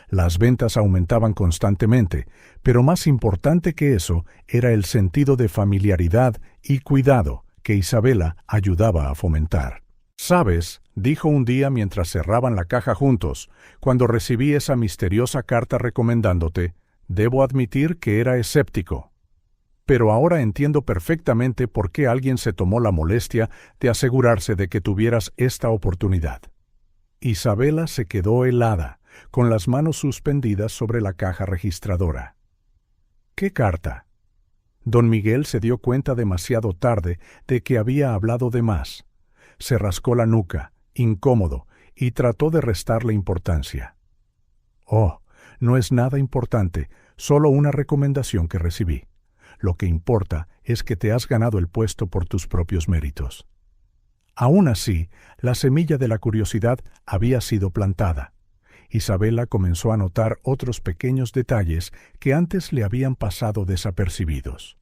Las ventas aumentaban constantemente, pero más importante que eso era el sentido de familiaridad y cuidado que Isabela ayudaba a fomentar. «¿Sabes?», dijo un día mientras cerraban la caja juntos, «cuando recibí esa misteriosa carta recomendándote, debo admitir que era escéptico. Pero ahora entiendo perfectamente por qué alguien se tomó la molestia de asegurarse de que tuvieras esta oportunidad». Isabela se quedó helada, con las manos suspendidas sobre la caja registradora. «¿Qué carta?». Don Miguel se dio cuenta demasiado tarde de que había hablado de más. Se rascó la nuca, incómodo, y trató de restarle importancia. «Oh, no es nada importante, solo una recomendación que recibí. Lo que importa es que te has ganado el puesto por tus propios méritos». Aún así, la semilla de la curiosidad había sido plantada. Isabela comenzó a notar otros pequeños detalles que antes le habían pasado desapercibidos.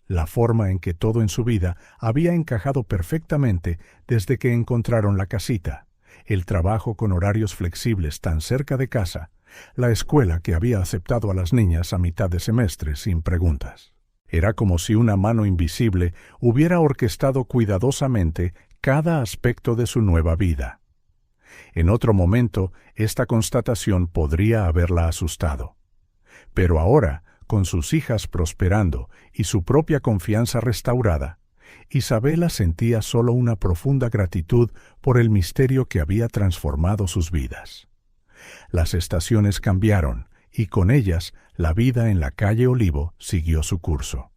La forma en que todo en su vida había encajado perfectamente desde que encontraron la casita, el trabajo con horarios flexibles tan cerca de casa, la escuela que había aceptado a las niñas a mitad de semestre sin preguntas. Era como si una mano invisible hubiera orquestado cuidadosamente cada aspecto de su nueva vida. En otro momento, esta constatación podría haberla asustado. Pero ahora, con sus hijas prosperando y su propia confianza restaurada, Isabela sentía solo una profunda gratitud por el misterio que había transformado sus vidas. Las estaciones cambiaron, y con ellas la vida en la calle Olivo siguió su curso.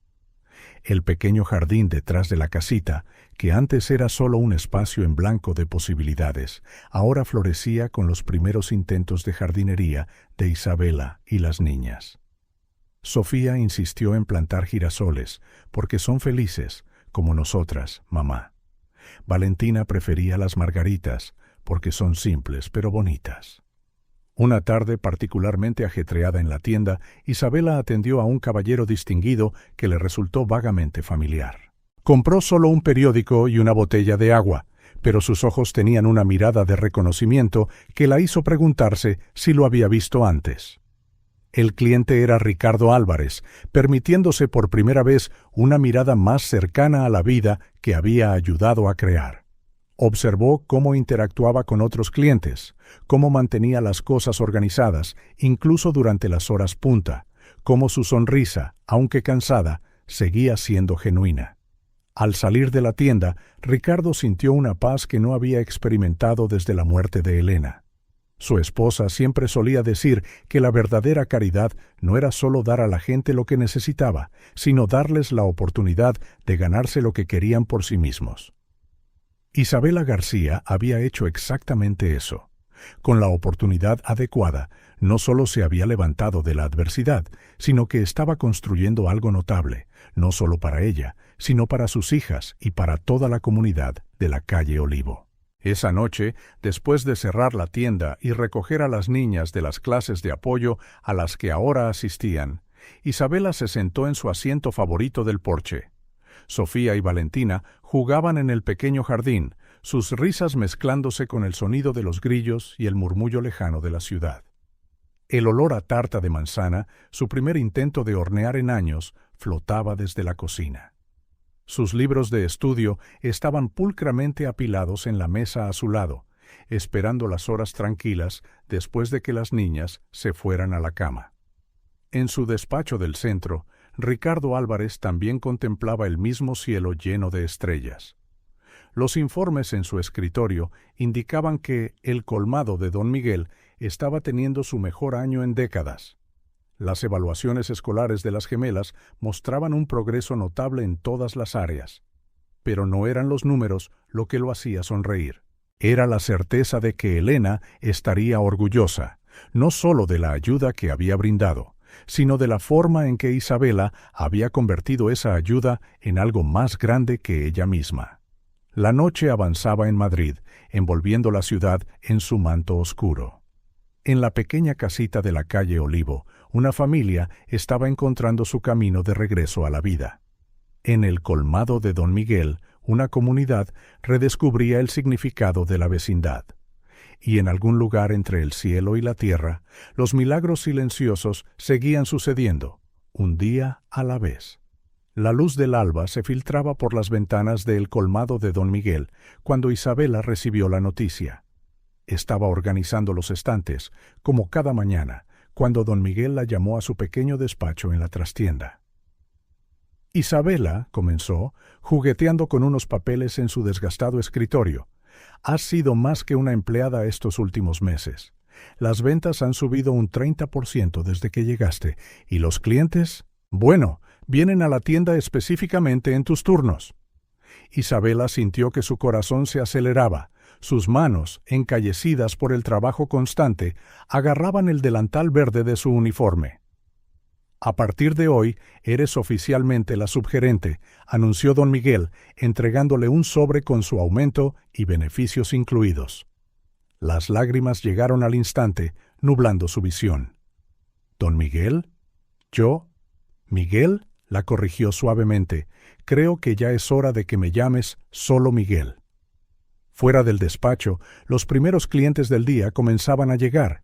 El pequeño jardín detrás de la casita, que antes era solo un espacio en blanco de posibilidades, ahora florecía con los primeros intentos de jardinería de Isabela y las niñas. Sofía insistió en plantar girasoles, porque son felices, como nosotras, mamá. Valentina prefería las margaritas, porque son simples pero bonitas. Una tarde particularmente ajetreada en la tienda, Isabela atendió a un caballero distinguido que le resultó vagamente familiar. Compró solo un periódico y una botella de agua, pero sus ojos tenían una mirada de reconocimiento que la hizo preguntarse si lo había visto antes. El cliente era Ricardo Álvarez, permitiéndose por primera vez una mirada más cercana a la vida que había ayudado a crear. Observó cómo interactuaba con otros clientes, cómo mantenía las cosas organizadas, incluso durante las horas punta, cómo su sonrisa, aunque cansada, seguía siendo genuina. Al salir de la tienda, Ricardo sintió una paz que no había experimentado desde la muerte de Elena. Su esposa siempre solía decir que la verdadera caridad no era solo dar a la gente lo que necesitaba, sino darles la oportunidad de ganarse lo que querían por sí mismos. Isabela García había hecho exactamente eso. Con la oportunidad adecuada, no solo se había levantado de la adversidad, sino que estaba construyendo algo notable, no solo para ella, sino para sus hijas y para toda la comunidad de la calle Olivo. Esa noche, después de cerrar la tienda y recoger a las niñas de las clases de apoyo a las que ahora asistían, Isabela se sentó en su asiento favorito del porche. Sofía y Valentina jugaban en el pequeño jardín, sus risas mezclándose con el sonido de los grillos y el murmullo lejano de la ciudad. El olor a tarta de manzana, su primer intento de hornear en años, flotaba desde la cocina. Sus libros de estudio estaban pulcramente apilados en la mesa a su lado, esperando las horas tranquilas después de que las niñas se fueran a la cama. En su despacho del centro, Ricardo Álvarez también contemplaba el mismo cielo lleno de estrellas. Los informes en su escritorio indicaban que el colmado de Don Miguel estaba teniendo su mejor año en décadas. Las evaluaciones escolares de las gemelas mostraban un progreso notable en todas las áreas. Pero no eran los números lo que lo hacía sonreír. Era la certeza de que Elena estaría orgullosa, no solo de la ayuda que había brindado, sino de la forma en que Isabela había convertido esa ayuda en algo más grande que ella misma. La noche avanzaba en Madrid, envolviendo la ciudad en su manto oscuro. En la pequeña casita de la calle Olivo, una familia estaba encontrando su camino de regreso a la vida. En el colmado de Don Miguel, una comunidad redescubría el significado de la vecindad. Y en algún lugar entre el cielo y la tierra, los milagros silenciosos seguían sucediendo, un día a la vez. La luz del alba se filtraba por las ventanas del colmado de Don Miguel cuando Isabela recibió la noticia. Estaba organizando los estantes, como cada mañana, cuando Don Miguel la llamó a su pequeño despacho en la trastienda. Isabela, comenzó, jugueteando con unos papeles en su desgastado escritorio. Has sido más que una empleada estos últimos meses. Las ventas han subido un 30% desde que llegaste, y los clientes, bueno, vienen a la tienda específicamente en tus turnos. Isabela sintió que su corazón se aceleraba. Sus manos, encallecidas por el trabajo constante, agarraban el delantal verde de su uniforme. A partir de hoy, eres oficialmente la subgerente, anunció Don Miguel, entregándole un sobre con su aumento y beneficios incluidos. Las lágrimas llegaron al instante, nublando su visión. ¿Don Miguel? ¿Yo? ¿Miguel? La corrigió suavemente. Creo que ya es hora de que me llames solo Miguel. Fuera del despacho, los primeros clientes del día comenzaban a llegar.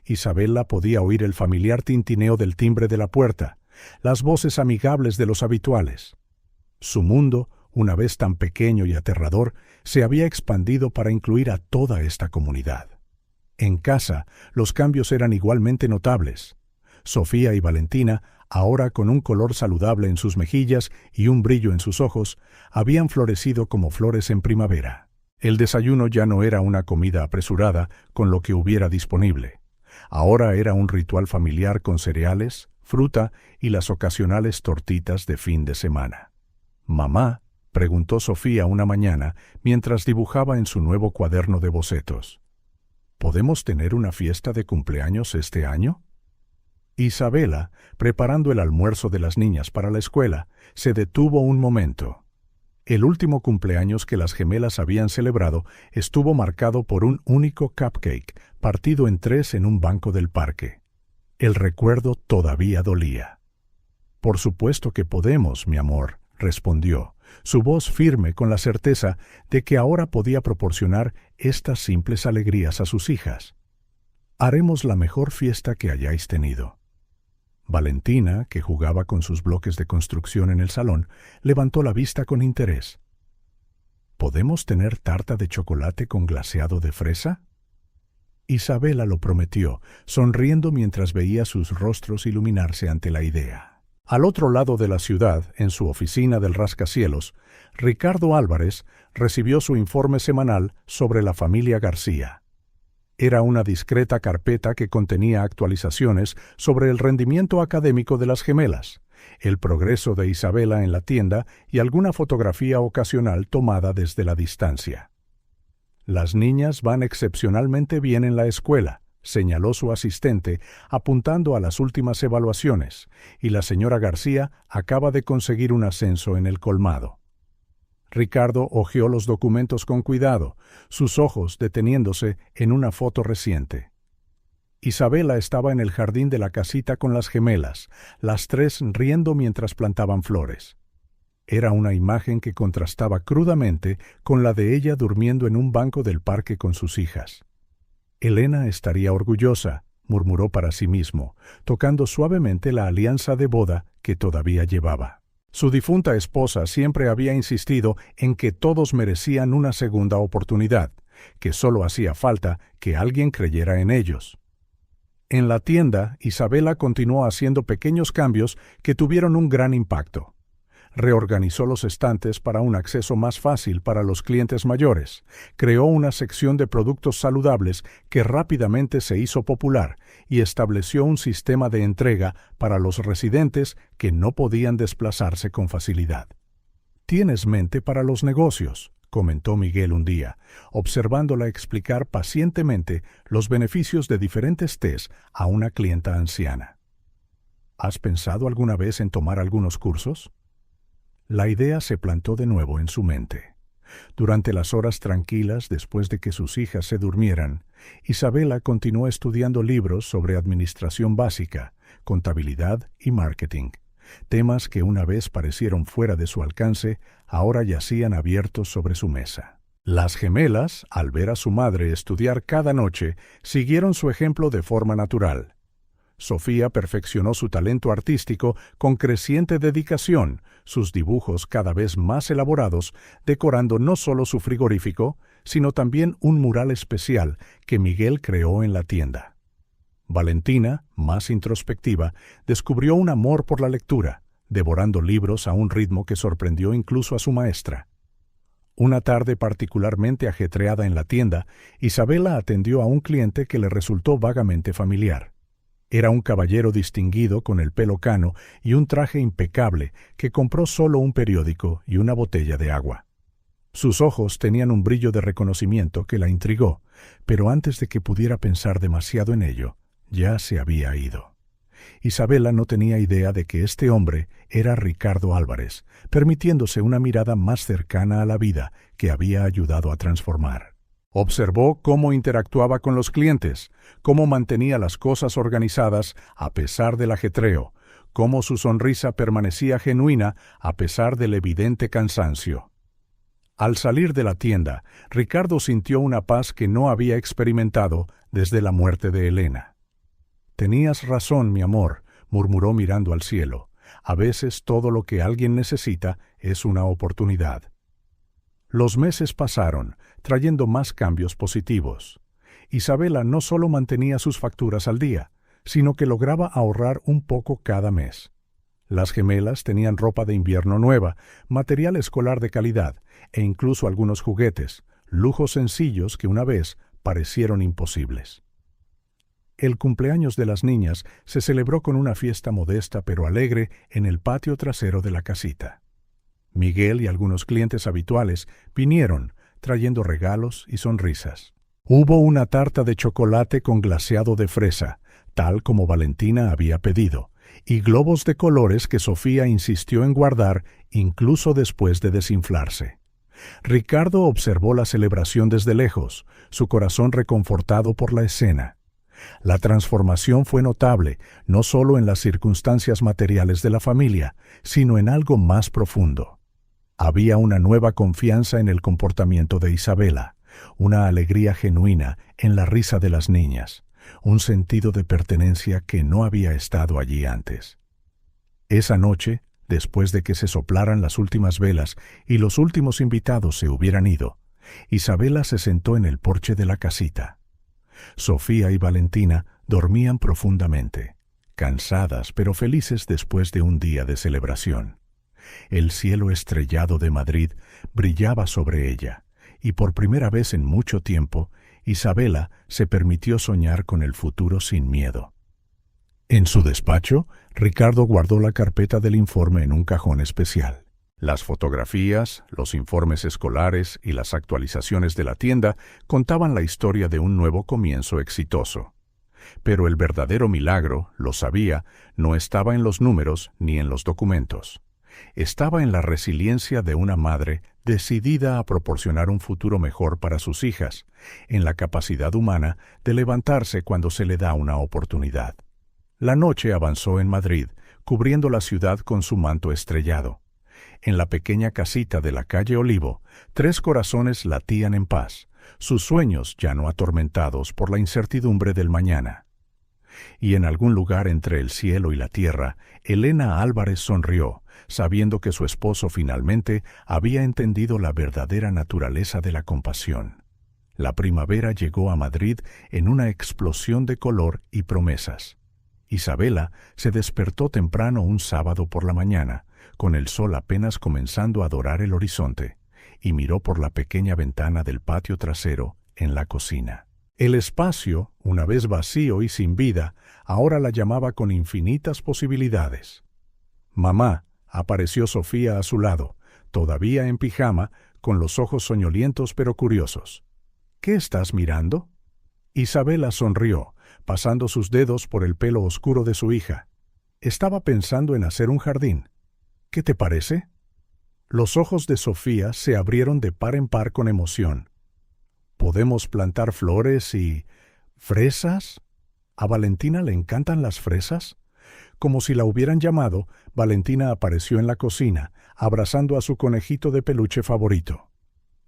Isabela podía oír el familiar tintineo del timbre de la puerta, las voces amigables de los habituales. Su mundo, una vez tan pequeño y aterrador, se había expandido para incluir a toda esta comunidad. En casa, los cambios eran igualmente notables. Sofía y Valentina, ahora con un color saludable en sus mejillas y un brillo en sus ojos, habían florecido como flores en primavera. El desayuno ya no era una comida apresurada con lo que hubiera disponible. Ahora era un ritual familiar con cereales, fruta y las ocasionales tortitas de fin de semana. «Mamá», preguntó Sofía una mañana mientras dibujaba en su nuevo cuaderno de bocetos, ¿podemos tener una fiesta de cumpleaños este año? Isabela, preparando el almuerzo de las niñas para la escuela, se detuvo un momento. El último cumpleaños que las gemelas habían celebrado estuvo marcado por un único cupcake, partido en 3 en un banco del parque. El recuerdo todavía dolía. «Por supuesto que podemos, mi amor», respondió, su voz firme con la certeza de que ahora podía proporcionar estas simples alegrías a sus hijas. «Haremos la mejor fiesta que hayáis tenido». Valentina, que jugaba con sus bloques de construcción en el salón, levantó la vista con interés. ¿Podemos tener tarta de chocolate con glaseado de fresa? Isabela lo prometió, sonriendo mientras veía sus rostros iluminarse ante la idea. Al otro lado de la ciudad, en su oficina del rascacielos, Ricardo Álvarez recibió su informe semanal sobre la familia García. Era una discreta carpeta que contenía actualizaciones sobre el rendimiento académico de las gemelas, el progreso de Isabela en la tienda y alguna fotografía ocasional tomada desde la distancia. «Las niñas van excepcionalmente bien en la escuela», señaló su asistente, apuntando a las últimas evaluaciones, y la señora García acaba de conseguir un ascenso en el colmado. Ricardo hojeó los documentos con cuidado, sus ojos deteniéndose en una foto reciente. Isabela estaba en el jardín de la casita con las gemelas, las 3 riendo mientras plantaban flores. Era una imagen que contrastaba crudamente con la de ella durmiendo en un banco del parque con sus hijas. «Elena estaría orgullosa», murmuró para sí mismo, tocando suavemente la alianza de boda que todavía llevaba. Su difunta esposa siempre había insistido en que todos merecían una segunda oportunidad, que solo hacía falta que alguien creyera en ellos. En la tienda, Isabela continuó haciendo pequeños cambios que tuvieron un gran impacto. Reorganizó los estantes para un acceso más fácil para los clientes mayores, creó una sección de productos saludables que rápidamente se hizo popular y estableció un sistema de entrega para los residentes que no podían desplazarse con facilidad. «Tienes mente para los negocios», comentó Miguel un día, observándola explicar pacientemente los beneficios de diferentes tés a una clienta anciana. «¿Has pensado alguna vez en tomar algunos cursos?» La idea se plantó de nuevo en su mente. Durante las horas tranquilas después de que sus hijas se durmieran, Isabela continuó estudiando libros sobre administración básica, contabilidad y marketing. Temas que una vez parecieron fuera de su alcance, ahora yacían abiertos sobre su mesa. Las gemelas, al ver a su madre estudiar cada noche, siguieron su ejemplo de forma natural. Sofía perfeccionó su talento artístico con creciente dedicación, sus dibujos cada vez más elaborados, decorando no solo su frigorífico, sino también un mural especial que Miguel creó en la tienda. Valentina, más introspectiva, descubrió un amor por la lectura, devorando libros a un ritmo que sorprendió incluso a su maestra. Una tarde particularmente ajetreada en la tienda, Isabela atendió a un cliente que le resultó vagamente familiar. Era un caballero distinguido con el pelo cano y un traje impecable que compró solo un periódico y una botella de agua. Sus ojos tenían un brillo de reconocimiento que la intrigó, pero antes de que pudiera pensar demasiado en ello, ya se había ido. Isabela no tenía idea de que este hombre era Ricardo Álvarez, permitiéndose una mirada más cercana a la vida que había ayudado a transformar. Observó cómo interactuaba con los clientes, cómo mantenía las cosas organizadas a pesar del ajetreo, cómo su sonrisa permanecía genuina a pesar del evidente cansancio. Al salir de la tienda, Ricardo sintió una paz que no había experimentado desde la muerte de Elena. «Tenías razón, mi amor», murmuró mirando al cielo. A veces todo lo que alguien necesita es una oportunidad. Los meses pasaron, trayendo más cambios positivos. Isabela no solo mantenía sus facturas al día, sino que lograba ahorrar un poco cada mes. Las gemelas tenían ropa de invierno nueva, material escolar de calidad e incluso algunos juguetes, lujos sencillos que una vez parecieron imposibles. El cumpleaños de las niñas se celebró con una fiesta modesta pero alegre en el patio trasero de la casita. Miguel y algunos clientes habituales vinieron, trayendo regalos y sonrisas. Hubo una tarta de chocolate con glaseado de fresa, tal como Valentina había pedido, y globos de colores que Sofía insistió en guardar incluso después de desinflarse. Ricardo observó la celebración desde lejos, su corazón reconfortado por la escena. La transformación fue notable, no solo en las circunstancias materiales de la familia, sino en algo más profundo. Había una nueva confianza en el comportamiento de Isabela, una alegría genuina en la risa de las niñas, un sentido de pertenencia que no había estado allí antes. Esa noche, después de que se soplaran las últimas velas y los últimos invitados se hubieran ido, Isabela se sentó en el porche de la casita. Sofía y Valentina dormían profundamente, cansadas pero felices después de un día de celebración. El cielo estrellado de Madrid brillaba sobre ella, y por primera vez en mucho tiempo, Isabela se permitió soñar con el futuro sin miedo. En su despacho, Ricardo guardó la carpeta del informe en un cajón especial. Las fotografías, los informes escolares y las actualizaciones de la tienda contaban la historia de un nuevo comienzo exitoso. Pero el verdadero milagro, lo sabía, no estaba en los números ni en los documentos. Estaba en la resiliencia de una madre decidida a proporcionar un futuro mejor para sus hijas, en la capacidad humana de levantarse cuando se le da una oportunidad. La noche avanzó en Madrid, cubriendo la ciudad con su manto estrellado. En la pequeña casita de la calle Olivo, 3 corazones latían en paz, sus sueños ya no atormentados por la incertidumbre del mañana. Y en algún lugar entre el cielo y la tierra, Elena Álvarez sonrió, sabiendo que su esposo finalmente había entendido la verdadera naturaleza de la compasión. La primavera llegó a Madrid en una explosión de color y promesas. Isabela se despertó temprano un sábado por la mañana, con el sol apenas comenzando a dorar el horizonte, y miró por la pequeña ventana del patio trasero en la cocina. El espacio, una vez vacío y sin vida, ahora la llamaba con infinitas posibilidades. «Mamá», apareció Sofía a su lado, todavía en pijama, con los ojos soñolientos pero curiosos. «¿Qué estás mirando?» Isabela sonrió, pasando sus dedos por el pelo oscuro de su hija. «Estaba pensando en hacer un jardín. ¿Qué te parece?» Los ojos de Sofía se abrieron de par en par con emoción. «¿Podemos plantar flores y... fresas? ¿A Valentina le encantan las fresas?» Como si la hubieran llamado, Valentina apareció en la cocina, abrazando a su conejito de peluche favorito.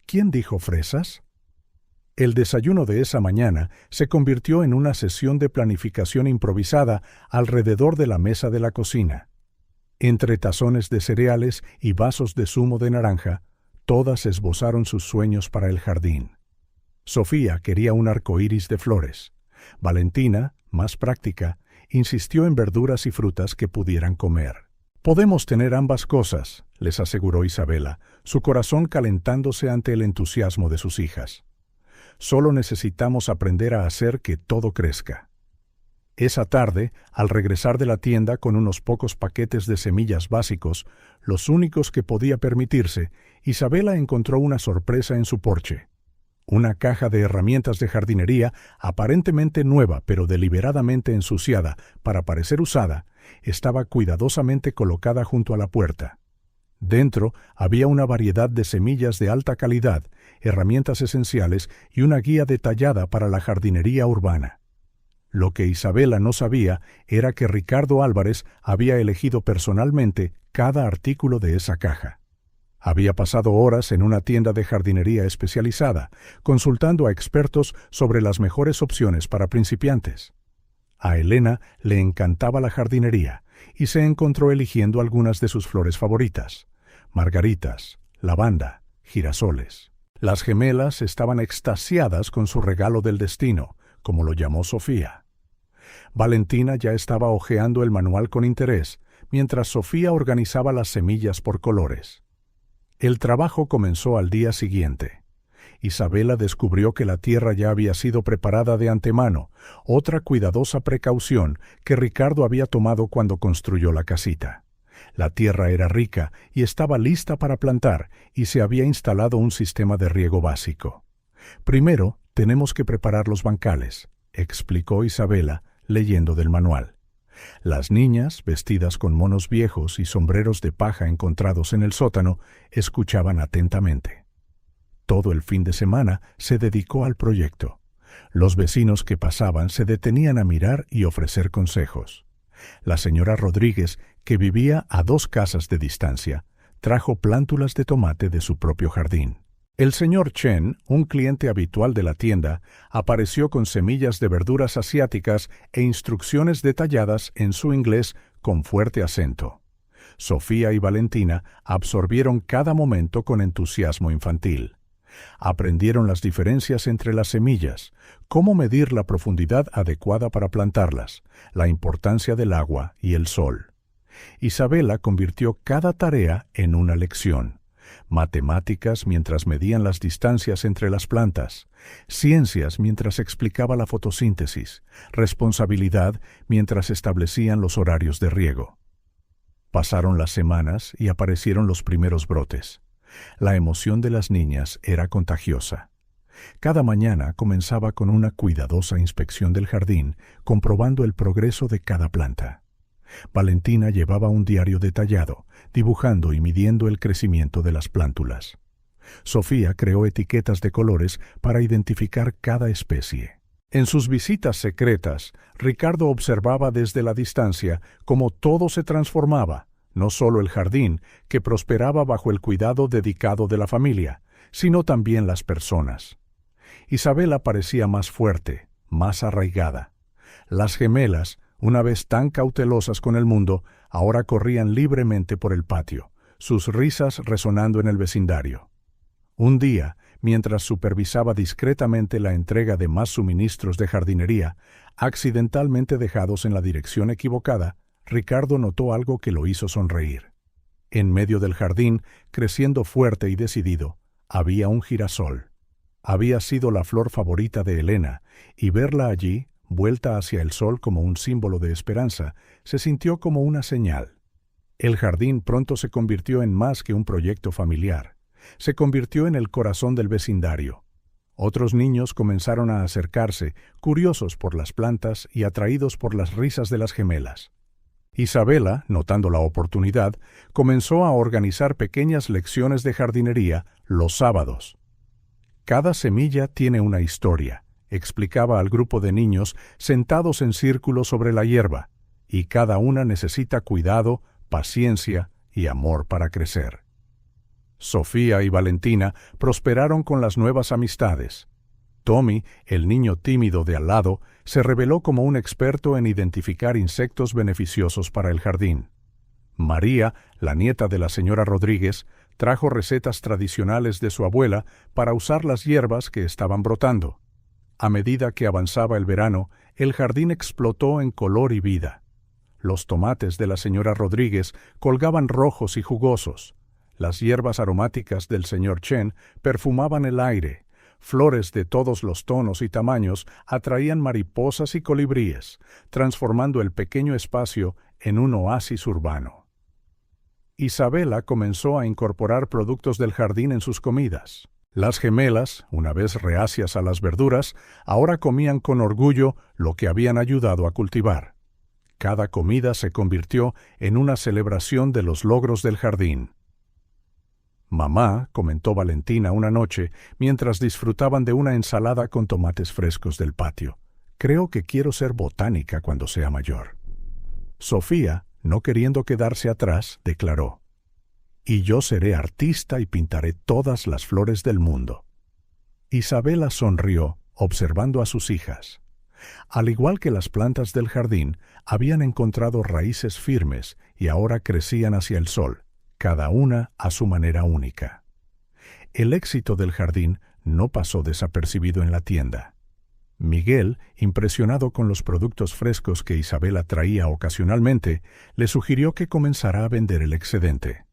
¿Quién dijo fresas? El desayuno de esa mañana se convirtió en una sesión de planificación improvisada alrededor de la mesa de la cocina. Entre tazones de cereales y vasos de zumo de naranja, todas esbozaron sus sueños para el jardín. Sofía quería un arco iris de flores. Valentina, más práctica, insistió en verduras y frutas que pudieran comer. «Podemos tener ambas cosas», les aseguró Isabela, su corazón calentándose ante el entusiasmo de sus hijas. «Solo necesitamos aprender a hacer que todo crezca». Esa tarde, al regresar de la tienda con unos pocos paquetes de semillas básicos, los únicos que podía permitirse, Isabela encontró una sorpresa en su porche. Una caja de herramientas de jardinería, aparentemente nueva pero deliberadamente ensuciada para parecer usada, estaba cuidadosamente colocada junto a la puerta. Dentro había una variedad de semillas de alta calidad, herramientas esenciales y una guía detallada para la jardinería urbana. Lo que Isabela no sabía era que Ricardo Álvarez había elegido personalmente cada artículo de esa caja. Había pasado horas en una tienda de jardinería especializada, consultando a expertos sobre las mejores opciones para principiantes. A Elena le encantaba la jardinería y se encontró eligiendo algunas de sus flores favoritas: margaritas, lavanda, girasoles. Las gemelas estaban extasiadas con su regalo del destino, como lo llamó Sofía. Valentina ya estaba hojeando el manual con interés, mientras Sofía organizaba las semillas por colores. El trabajo comenzó al día siguiente. Isabela descubrió que la tierra ya había sido preparada de antemano, otra cuidadosa precaución que Ricardo había tomado cuando construyó la casita. La tierra era rica y estaba lista para plantar, y se había instalado un sistema de riego básico. Primero, tenemos que preparar los bancales, explicó Isabela, leyendo del manual. Las niñas, vestidas con monos viejos y sombreros de paja encontrados en el sótano, escuchaban atentamente. Todo el fin de semana se dedicó al proyecto. Los vecinos que pasaban se detenían a mirar y ofrecer consejos. La señora Rodríguez, que vivía a 2 casas de distancia, trajo plántulas de tomate de su propio jardín. El señor Chen, un cliente habitual de la tienda, apareció con semillas de verduras asiáticas e instrucciones detalladas en su inglés con fuerte acento. Sofía y Valentina absorbieron cada momento con entusiasmo infantil. Aprendieron las diferencias entre las semillas, cómo medir la profundidad adecuada para plantarlas, la importancia del agua y el sol. Isabela convirtió cada tarea en una lección. Matemáticas mientras medían las distancias entre las plantas, ciencias mientras explicaba la fotosíntesis, responsabilidad mientras establecían los horarios de riego. Pasaron las semanas y aparecieron los primeros brotes. La emoción de las niñas era contagiosa. Cada mañana comenzaba con una cuidadosa inspección del jardín, comprobando el progreso de cada planta. Valentina llevaba un diario detallado, dibujando y midiendo el crecimiento de las plántulas. Sofía creó etiquetas de colores para identificar cada especie. En sus visitas secretas, Ricardo observaba desde la distancia cómo todo se transformaba, no solo el jardín, que prosperaba bajo el cuidado dedicado de la familia, sino también las personas. Isabela parecía más fuerte, más arraigada. Las gemelas, una vez tan cautelosas con el mundo, ahora corrían libremente por el patio, sus risas resonando en el vecindario. Un día, mientras supervisaba discretamente la entrega de más suministros de jardinería, accidentalmente dejados en la dirección equivocada, Ricardo notó algo que lo hizo sonreír. En medio del jardín, creciendo fuerte y decidido, había un girasol. Había sido la flor favorita de Elena, y verla allí, vuelta hacia el sol como un símbolo de esperanza, se sintió como una señal. El jardín pronto se convirtió en más que un proyecto familiar. Se convirtió en el corazón del vecindario. Otros niños comenzaron a acercarse, curiosos por las plantas y atraídos por las risas de las gemelas. Isabela, notando la oportunidad, comenzó a organizar pequeñas lecciones de jardinería los sábados. Cada semilla tiene una historia, explicaba al grupo de niños sentados en círculo sobre la hierba, y cada una necesita cuidado, paciencia y amor para crecer. Sofía y Valentina prosperaron con las nuevas amistades. Tommy, el niño tímido de al lado, se reveló como un experto en identificar insectos beneficiosos para el jardín. María, la nieta de la señora Rodríguez, trajo recetas tradicionales de su abuela para usar las hierbas que estaban brotando. A medida que avanzaba el verano, el jardín explotó en color y vida. Los tomates de la señora Rodríguez colgaban rojos y jugosos. Las hierbas aromáticas del señor Chen perfumaban el aire. Flores de todos los tonos y tamaños atraían mariposas y colibríes, transformando el pequeño espacio en un oasis urbano. Isabela comenzó a incorporar productos del jardín en sus comidas. Las gemelas, una vez reacias a las verduras, ahora comían con orgullo lo que habían ayudado a cultivar. Cada comida se convirtió en una celebración de los logros del jardín. «Mamá», comentó Valentina una noche, mientras disfrutaban de una ensalada con tomates frescos del patio, «creo que quiero ser botánica cuando sea mayor». Sofía, no queriendo quedarse atrás, declaró, «Y yo seré artista y pintaré todas las flores del mundo». Isabela sonrió, observando a sus hijas. Al igual que las plantas del jardín, habían encontrado raíces firmes y ahora crecían hacia el sol, cada una a su manera única. El éxito del jardín no pasó desapercibido en la tienda. Miguel, impresionado con los productos frescos que Isabela traía ocasionalmente, le sugirió que comenzara a vender el excedente.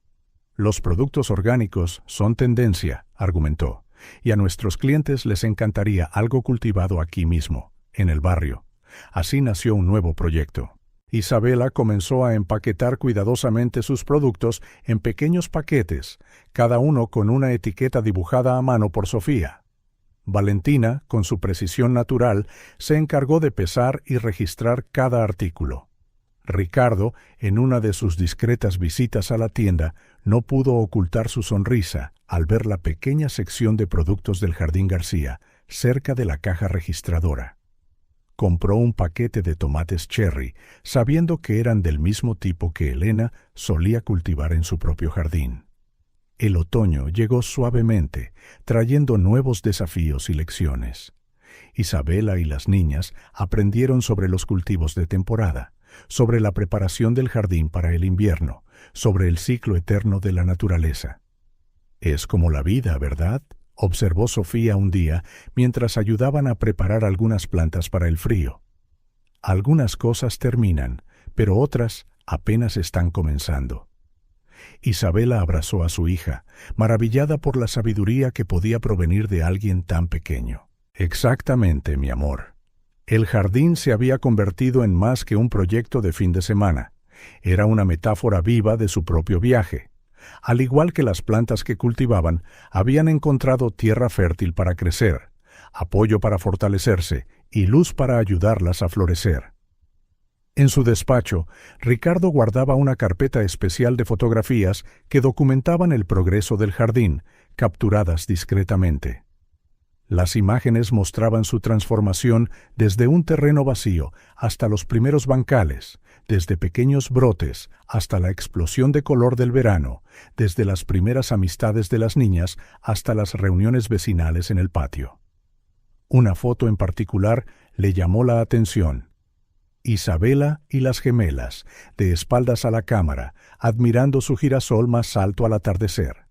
Los productos orgánicos son tendencia, argumentó, y a nuestros clientes les encantaría algo cultivado aquí mismo, en el barrio. Así nació un nuevo proyecto. Isabela comenzó a empaquetar cuidadosamente sus productos en pequeños paquetes, cada uno con una etiqueta dibujada a mano por Sofía. Valentina, con su precisión natural, se encargó de pesar y registrar cada artículo. Ricardo, en una de sus discretas visitas a la tienda, no pudo ocultar su sonrisa al ver la pequeña sección de productos del Jardín García, cerca de la caja registradora. Compró un paquete de tomates cherry, sabiendo que eran del mismo tipo que Elena solía cultivar en su propio jardín. El otoño llegó suavemente, trayendo nuevos desafíos y lecciones. Isabela y las niñas aprendieron sobre los cultivos de temporada, sobre la preparación del jardín para el invierno, sobre el ciclo eterno de la naturaleza. «Es como la vida, ¿verdad?», observó Sofía un día mientras ayudaban a preparar algunas plantas para el frío. Algunas cosas terminan, pero otras apenas están comenzando. Isabela abrazó a su hija, maravillada por la sabiduría que podía provenir de alguien tan pequeño. «Exactamente, mi amor». El jardín se había convertido en más que un proyecto de fin de semana. Era una metáfora viva de su propio viaje. Al igual que las plantas que cultivaban, habían encontrado tierra fértil para crecer, apoyo para fortalecerse y luz para ayudarlas a florecer. En su despacho, Ricardo guardaba una carpeta especial de fotografías que documentaban el progreso del jardín, capturadas discretamente. Las imágenes mostraban su transformación desde un terreno vacío hasta los primeros bancales, desde pequeños brotes hasta la explosión de color del verano, desde las primeras amistades de las niñas hasta las reuniones vecinales en el patio. Una foto en particular le llamó la atención. Isabela y las gemelas, de espaldas a la cámara, admirando su girasol más alto al atardecer.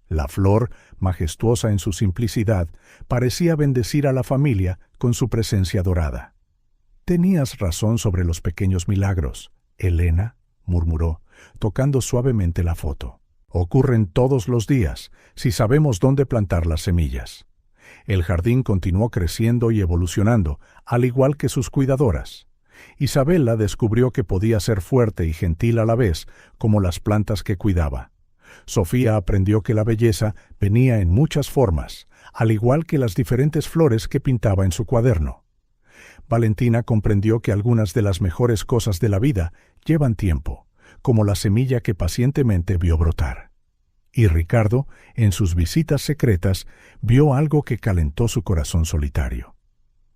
La flor, majestuosa en su simplicidad, parecía bendecir a la familia con su presencia dorada. «Tenías razón sobre los pequeños milagros, Elena», murmuró, tocando suavemente la foto. «Ocurren todos los días, si sabemos dónde plantar las semillas». El jardín continuó creciendo y evolucionando, al igual que sus cuidadoras. Isabela descubrió que podía ser fuerte y gentil a la vez, como las plantas que cuidaba. Sofía aprendió que la belleza venía en muchas formas, al igual que las diferentes flores que pintaba en su cuaderno. Valentina comprendió que algunas de las mejores cosas de la vida llevan tiempo, como la semilla que pacientemente vio brotar. Y Ricardo, en sus visitas secretas, vio algo que calentó su corazón solitario.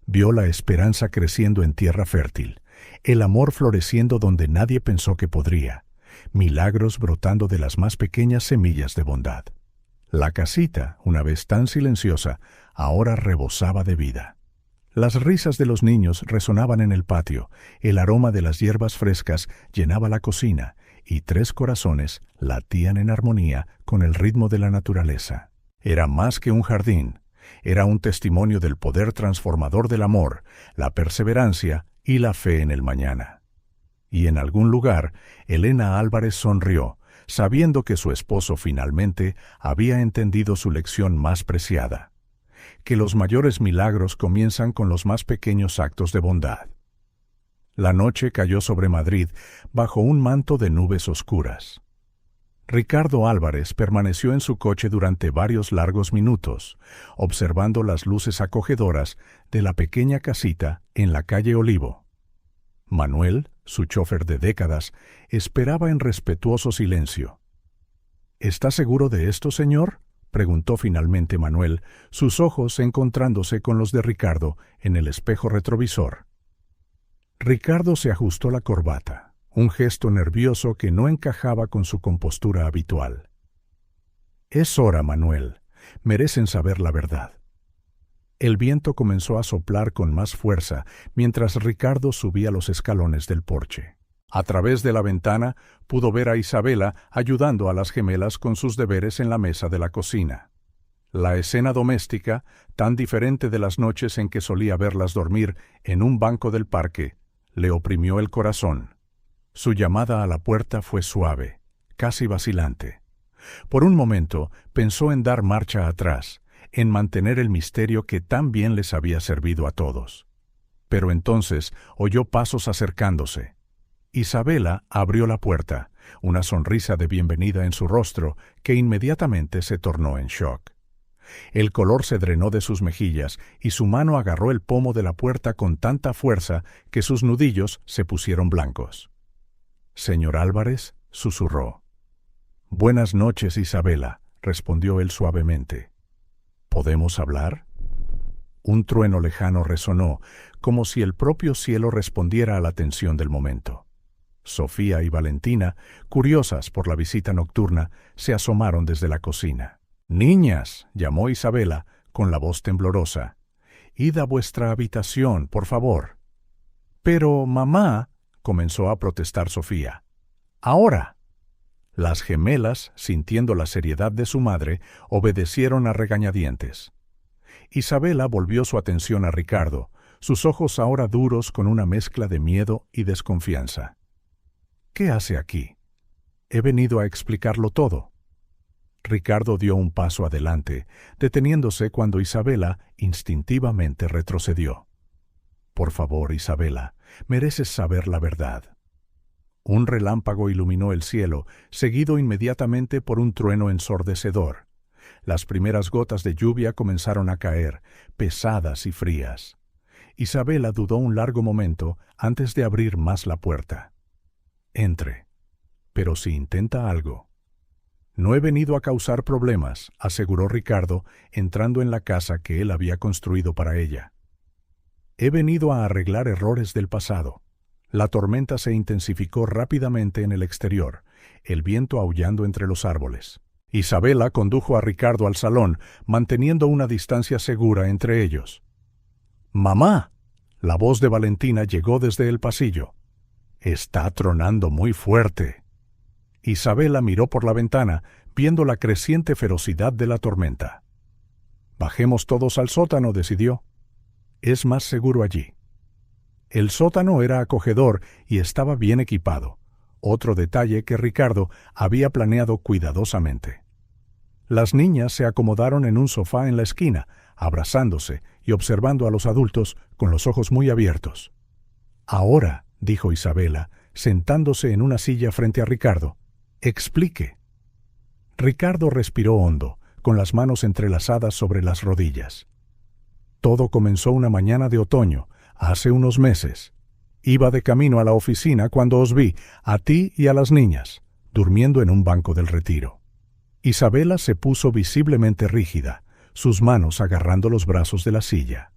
Vio la esperanza creciendo en tierra fértil, el amor floreciendo donde nadie pensó que podría, milagros brotando de las más pequeñas semillas de bondad. La casita, una vez tan silenciosa, ahora rebosaba de vida. Las risas de los niños resonaban en el patio, el aroma de las hierbas frescas llenaba la cocina, y 3 corazones latían en armonía con el ritmo de la naturaleza. Era más que un jardín, era un testimonio del poder transformador del amor, la perseverancia y la fe en el mañana. Y en algún lugar, Elena Álvarez sonrió, sabiendo que su esposo finalmente había entendido su lección más preciada, que los mayores milagros comienzan con los más pequeños actos de bondad. La noche cayó sobre Madrid bajo un manto de nubes oscuras. Ricardo Álvarez permaneció en su coche durante varios largos minutos, observando las luces acogedoras de la pequeña casita en la calle Olivo. Manuel, su chofer de décadas, esperaba en respetuoso silencio. «¿Está seguro de esto, señor?», preguntó finalmente Manuel, sus ojos encontrándose con los de Ricardo en el espejo retrovisor. Ricardo se ajustó la corbata, un gesto nervioso que no encajaba con su compostura habitual. «Es hora, Manuel. Merecen saber la verdad». El viento comenzó a soplar con más fuerza mientras Ricardo subía los escalones del porche. A través de la ventana pudo ver a Isabela ayudando a las gemelas con sus deberes en la mesa de la cocina. La escena doméstica, tan diferente de las noches en que solía verlas dormir en un banco del parque, le oprimió el corazón. Su llamada a la puerta fue suave, casi vacilante. Por un momento pensó en dar marcha atrás, en mantener el misterio que tan bien les había servido a todos. Pero entonces oyó pasos acercándose. Isabela abrió la puerta, una sonrisa de bienvenida en su rostro que inmediatamente se tornó en shock. El color se drenó de sus mejillas y su mano agarró el pomo de la puerta con tanta fuerza que sus nudillos se pusieron blancos. «Señor Álvarez», susurró. «Buenas noches, Isabela», respondió él suavemente. «¿Podemos hablar?» Un trueno lejano resonó, como si el propio cielo respondiera a la tensión del momento. Sofía y Valentina, curiosas por la visita nocturna, se asomaron desde la cocina. «Niñas», llamó Isabela, con la voz temblorosa, «id a vuestra habitación, por favor». «Pero, mamá», comenzó a protestar Sofía. «Ahora». Las gemelas, sintiendo la seriedad de su madre, obedecieron a regañadientes. Isabela volvió su atención a Ricardo, sus ojos ahora duros con una mezcla de miedo y desconfianza. «¿Qué hace aquí? He venido a explicarlo todo». Ricardo dio un paso adelante, deteniéndose cuando Isabela instintivamente retrocedió. «Por favor, Isabela, mereces saber la verdad». Un relámpago iluminó el cielo, seguido inmediatamente por un trueno ensordecedor. Las primeras gotas de lluvia comenzaron a caer, pesadas y frías. Isabela dudó un largo momento antes de abrir más la puerta. «Entre. Pero si intenta algo». «No he venido a causar problemas», aseguró Ricardo, entrando en la casa que él había construido para ella. «He venido a arreglar errores del pasado». La tormenta se intensificó rápidamente en el exterior, el viento aullando entre los árboles. Isabela condujo a Ricardo al salón, manteniendo una distancia segura entre ellos. «¡Mamá!», la voz de Valentina llegó desde el pasillo. «Está tronando muy fuerte». Isabela miró por la ventana, viendo la creciente ferocidad de la tormenta. «Bajemos todos al sótano», decidió. «Es más seguro allí». El sótano era acogedor y estaba bien equipado, otro detalle que Ricardo había planeado cuidadosamente. Las niñas se acomodaron en un sofá en la esquina, abrazándose y observando a los adultos con los ojos muy abiertos. «Ahora», dijo Isabela, sentándose en una silla frente a Ricardo, «explique». Ricardo respiró hondo, con las manos entrelazadas sobre las rodillas. «Todo comenzó una mañana de otoño, hace unos meses. Iba de camino a la oficina cuando os vi, a ti y a las niñas, durmiendo en un banco del retiro». Isabela se puso visiblemente rígida, sus manos agarrando los brazos de la silla.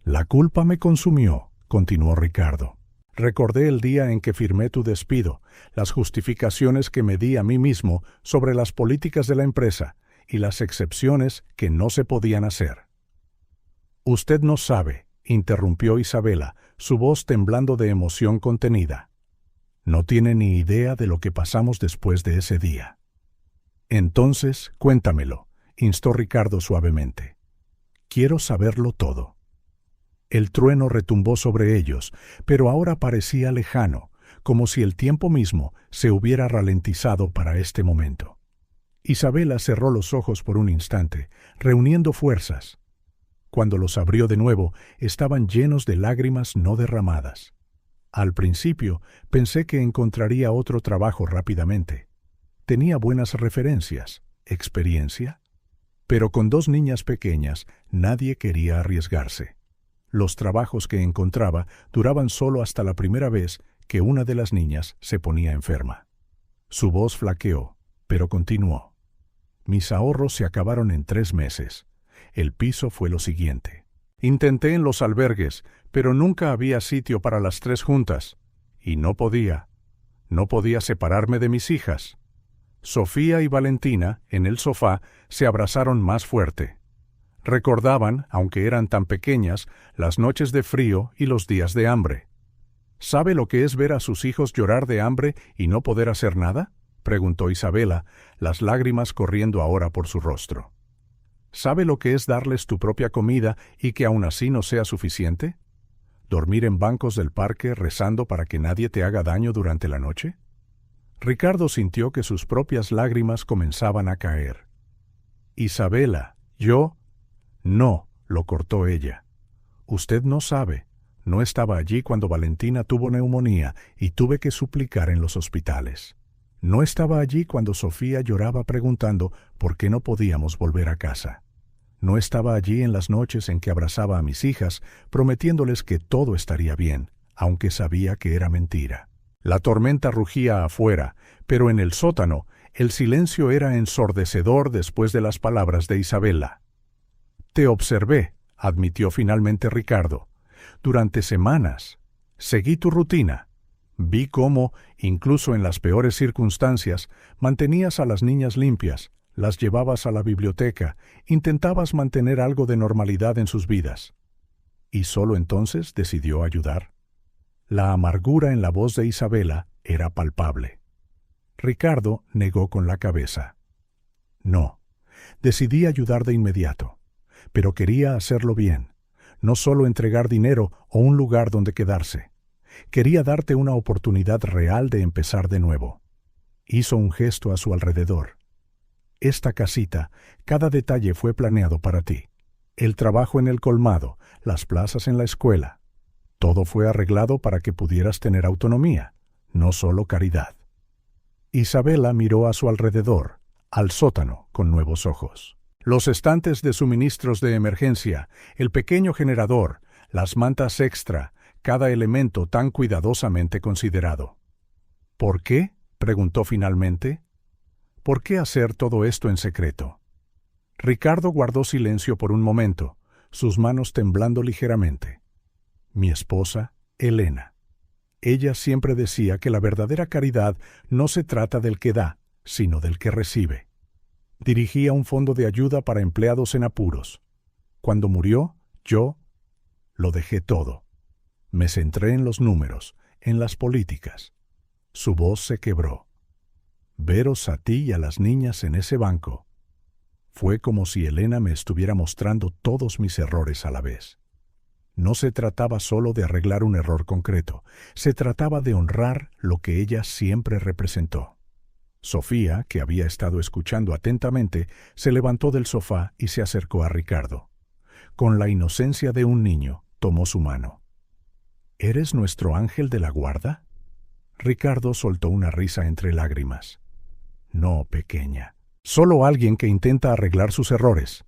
«La culpa me consumió», continuó Ricardo. «Recordé el día en que firmé tu despido, las justificaciones que me di a mí mismo sobre las políticas de la empresa y las excepciones que no se podían hacer». «Usted no sabe», interrumpió Isabela, su voz temblando de emoción contenida. «No tiene ni idea de lo que pasamos después de ese día». «Entonces, cuéntamelo», instó Ricardo suavemente. «Quiero saberlo todo». El trueno retumbó sobre ellos, pero ahora parecía lejano, como si el tiempo mismo se hubiera ralentizado para este momento. Isabela cerró los ojos por un instante, reuniendo fuerzas. Cuando los abrió de nuevo, estaban llenos de lágrimas no derramadas. Al principio, pensé que encontraría otro trabajo rápidamente. Tenía buenas referencias, experiencia, pero con 2 niñas pequeñas nadie quería arriesgarse. Los trabajos que encontraba duraban solo hasta la primera vez que una de las niñas se ponía enferma. Su voz flaqueó, pero continuó. «Mis ahorros se acabaron en 3 meses. El piso fue lo siguiente. Intenté en los albergues, pero nunca había sitio para las 3 juntas. Y no podía separarme de mis hijas». Sofía y Valentina, en el sofá, se abrazaron más fuerte. Recordaban, aunque eran tan pequeñas, las noches de frío y los días de hambre. ¿Sabe lo que es ver a sus hijos llorar de hambre y no poder hacer nada?, preguntó Isabela, las lágrimas corriendo ahora por su rostro. ¿Sabe lo que es darles tu propia comida y que aún así no sea suficiente? ¿Dormir en bancos del parque rezando para que nadie te haga daño durante la noche? Ricardo sintió que sus propias lágrimas comenzaban a caer. Isabela, yo... No, lo cortó ella. Usted no sabe. No estaba allí cuando Valentina tuvo neumonía y tuve que suplicar en los hospitales. No estaba allí cuando Sofía lloraba preguntando por qué no podíamos volver a casa. No estaba allí en las noches en que abrazaba a mis hijas, prometiéndoles que todo estaría bien, aunque sabía que era mentira. La tormenta rugía afuera, pero en el sótano el silencio era ensordecedor después de las palabras de Isabela. Te observé, admitió finalmente Ricardo. Durante semanas. Seguí tu rutina. Vi cómo, incluso en las peores circunstancias, mantenías a las niñas limpias, las llevabas a la biblioteca, intentabas mantener algo de normalidad en sus vidas. ¿Y solo entonces decidió ayudar? La amargura en la voz de Isabela era palpable. Ricardo negó con la cabeza. No, decidí ayudar de inmediato, pero quería hacerlo bien. No solo entregar dinero o un lugar donde quedarse. Quería darte una oportunidad real de empezar de nuevo. Hizo un gesto a su alrededor. Esta casita, cada detalle fue planeado para ti. El trabajo en el colmado, las plazas en la escuela. Todo fue arreglado para que pudieras tener autonomía, no solo caridad. Isabela miró a su alrededor, al sótano, con nuevos ojos. Los estantes de suministros de emergencia, el pequeño generador, las mantas extra, cada elemento tan cuidadosamente considerado. ¿Por qué?, preguntó finalmente. ¿Por qué hacer todo esto en secreto? Ricardo guardó silencio por un momento, sus manos temblando ligeramente. Mi esposa, Elena. Ella siempre decía que la verdadera caridad no se trata del que da, sino del que recibe. Dirigía un fondo de ayuda para empleados en apuros. Cuando murió, yo lo dejé todo. Me centré en los números, en las políticas. Su voz se quebró. Veros a ti y a las niñas en ese banco. Fue como si Elena me estuviera mostrando todos mis errores a la vez. No se trataba solo de arreglar un error concreto, se trataba de honrar lo que ella siempre representó. Sofía, que había estado escuchando atentamente, se levantó del sofá y se acercó a Ricardo. Con la inocencia de un niño, tomó su mano. ¿Eres nuestro ángel de la guarda? Ricardo soltó una risa entre lágrimas. No, pequeña. Solo alguien que intenta arreglar sus errores.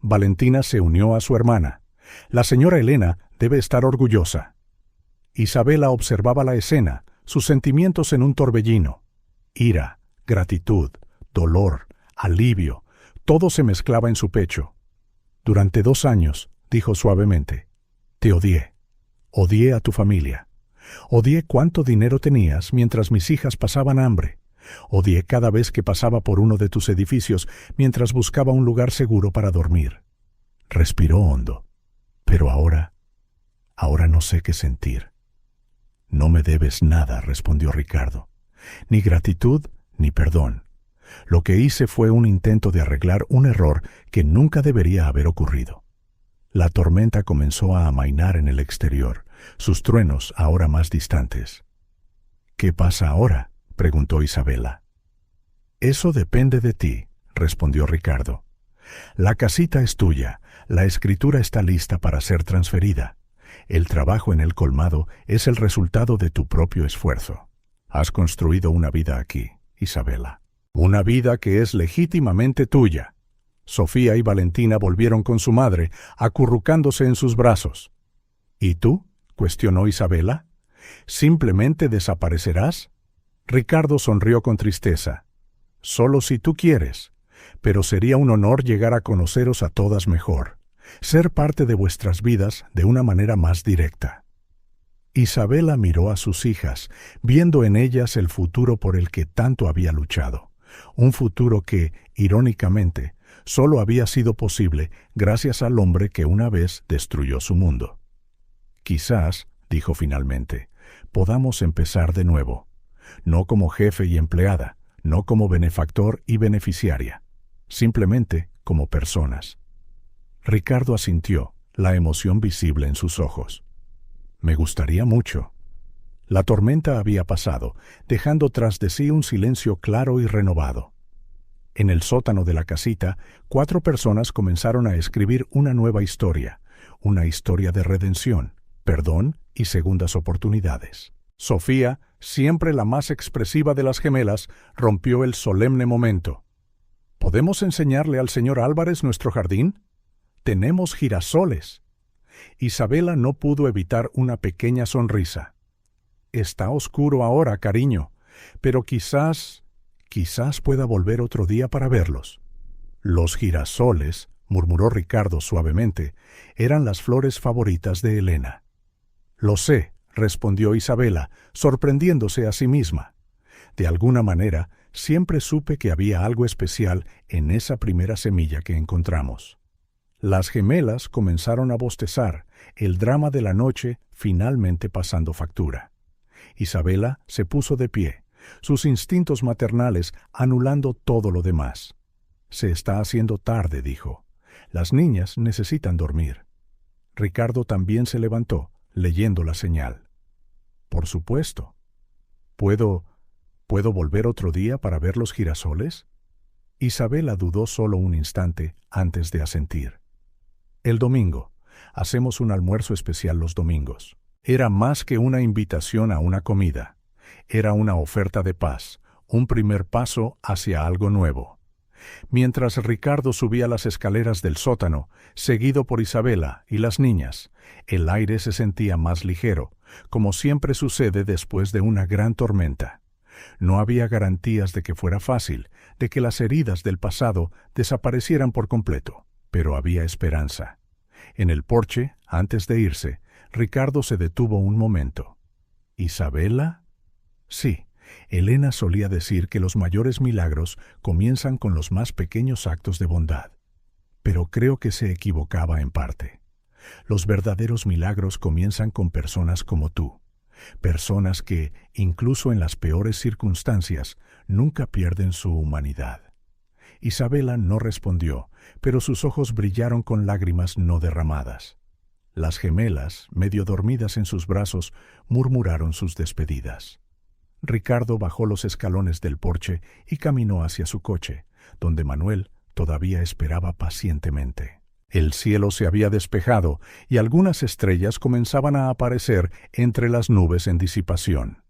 Valentina se unió a su hermana. La señora Elena debe estar orgullosa. Isabela observaba la escena, sus sentimientos en un torbellino. Ira, gratitud, dolor, alivio, todo se mezclaba en su pecho. Durante 2 años, dijo suavemente, te odié. Odié a tu familia. Odié cuánto dinero tenías mientras mis hijas pasaban hambre. Odié cada vez que pasaba por uno de tus edificios mientras buscaba un lugar seguro para dormir. Respiró hondo. Pero ahora no sé qué sentir. No me debes nada, respondió Ricardo. Ni gratitud ni perdón. Lo que hice fue un intento de arreglar un error que nunca debería haber ocurrido. La tormenta comenzó a amainar en el exterior, sus truenos ahora más distantes. ¿Qué pasa ahora?, preguntó Isabela. Eso depende de ti, respondió Ricardo. La casita es tuya, la escritura está lista para ser transferida. El trabajo en el colmado es el resultado de tu propio esfuerzo. Has construido una vida aquí, Isabela. Una vida que es legítimamente tuya. Sofía y Valentina volvieron con su madre, acurrucándose en sus brazos. ¿Y tú?, cuestionó Isabela. ¿Simplemente desaparecerás? Ricardo sonrió con tristeza. Solo si tú quieres. Pero sería un honor llegar a conoceros a todas mejor, ser parte de vuestras vidas de una manera más directa. Isabela miró a sus hijas, viendo en ellas el futuro por el que tanto había luchado, un futuro que, irónicamente, solo había sido posible gracias al hombre que una vez destruyó su mundo. Quizás, dijo finalmente, podamos empezar de nuevo, no como jefe y empleada, no como benefactor y beneficiaria, simplemente como personas. Ricardo asintió, la emoción visible en sus ojos. Me gustaría mucho. La tormenta había pasado, dejando tras de sí un silencio claro y renovado. En el sótano de la casita, 4 personas comenzaron a escribir una nueva historia, una historia de redención, perdón y segundas oportunidades. Sofía, siempre la más expresiva de las gemelas, rompió el solemne momento. ¿Podemos enseñarle al señor Álvarez nuestro jardín? Tenemos girasoles. Isabela no pudo evitar una pequeña sonrisa. Está oscuro ahora, cariño, pero quizás pueda volver otro día para verlos. Los girasoles, murmuró Ricardo suavemente, eran las flores favoritas de Elena. Lo sé, respondió Isabela, sorprendiéndose a sí misma. De alguna manera, siempre supe que había algo especial en esa primera semilla que encontramos. Las gemelas comenzaron a bostezar, el drama de la noche finalmente pasando factura. Isabela se puso de pie, sus instintos maternales anulando todo lo demás. Se está haciendo tarde, dijo. Las niñas necesitan dormir. Ricardo también se levantó, leyendo la señal. Por supuesto. ¿Puedo volver otro día para ver los girasoles? Isabela dudó solo un instante antes de asentir. El domingo. Hacemos un almuerzo especial los domingos. Era más que una invitación a una comida. Era una oferta de paz, un primer paso hacia algo nuevo. Mientras Ricardo subía las escaleras del sótano, seguido por Isabela y las niñas, el aire se sentía más ligero, como siempre sucede después de una gran tormenta. No había garantías de que fuera fácil, de que las heridas del pasado desaparecieran por completo, pero había esperanza. En el porche, antes de irse, Ricardo se detuvo un momento. ¿Isabela? Sí, Elena solía decir que los mayores milagros comienzan con los más pequeños actos de bondad. Pero creo que se equivocaba en parte. Los verdaderos milagros comienzan con personas como tú. Personas que, incluso en las peores circunstancias, nunca pierden su humanidad. Isabela no respondió, pero sus ojos brillaron con lágrimas no derramadas. Las gemelas, medio dormidas en sus brazos, murmuraron sus despedidas. Ricardo bajó los escalones del porche y caminó hacia su coche, donde Manuel todavía esperaba pacientemente. El cielo se había despejado y algunas estrellas comenzaban a aparecer entre las nubes en disipación.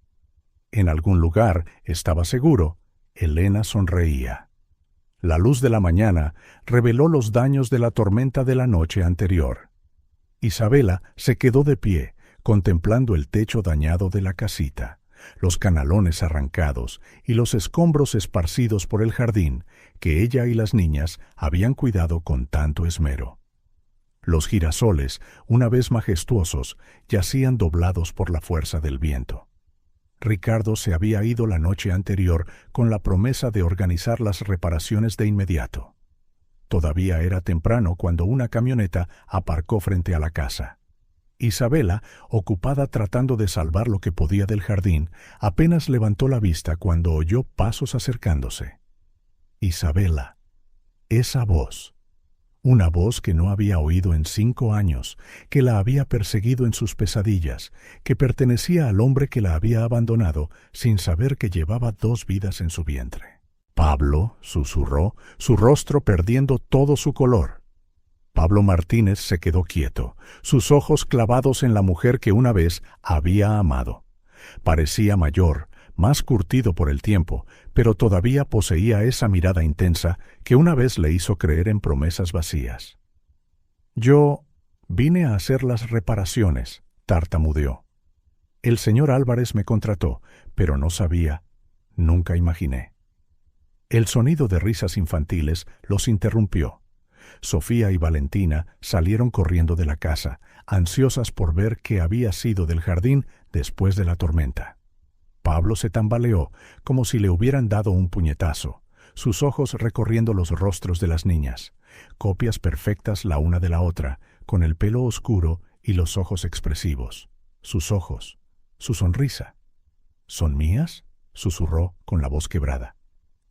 En algún lugar, estaba seguro, Elena sonreía. La luz de la mañana reveló los daños de la tormenta de la noche anterior. Isabela se quedó de pie, contemplando el techo dañado de la casita, los canalones arrancados y los escombros esparcidos por el jardín que ella y las niñas habían cuidado con tanto esmero. Los girasoles, una vez majestuosos, yacían doblados por la fuerza del viento. Ricardo se había ido la noche anterior con la promesa de organizar las reparaciones de inmediato. Todavía era temprano cuando una camioneta aparcó frente a la casa. Isabela, ocupada tratando de salvar lo que podía del jardín, apenas levantó la vista cuando oyó pasos acercándose. Isabela. Esa voz. Una voz que no había oído en 5 años, que la había perseguido en sus pesadillas, que pertenecía al hombre que la había abandonado sin saber que llevaba 2 vidas en su vientre. Pablo, susurró, su rostro perdiendo todo su color. Pablo Martínez se quedó quieto, sus ojos clavados en la mujer que una vez había amado. Parecía mayor, más curtido por el tiempo, pero todavía poseía esa mirada intensa que una vez le hizo creer en promesas vacías. Yo vine a hacer las reparaciones, tartamudeó. El señor Álvarez me contrató, pero no sabía, nunca imaginé. El sonido de risas infantiles los interrumpió. Sofía y Valentina salieron corriendo de la casa, ansiosas por ver qué había sido del jardín después de la tormenta. Pablo se tambaleó, como si le hubieran dado un puñetazo. sus ojos recorriendo los rostros de las niñas, copias perfectas la una de la otra, con el pelo oscuro y los ojos expresivos. Sus ojos, su sonrisa. ¿Son mías?, susurró con la voz quebrada.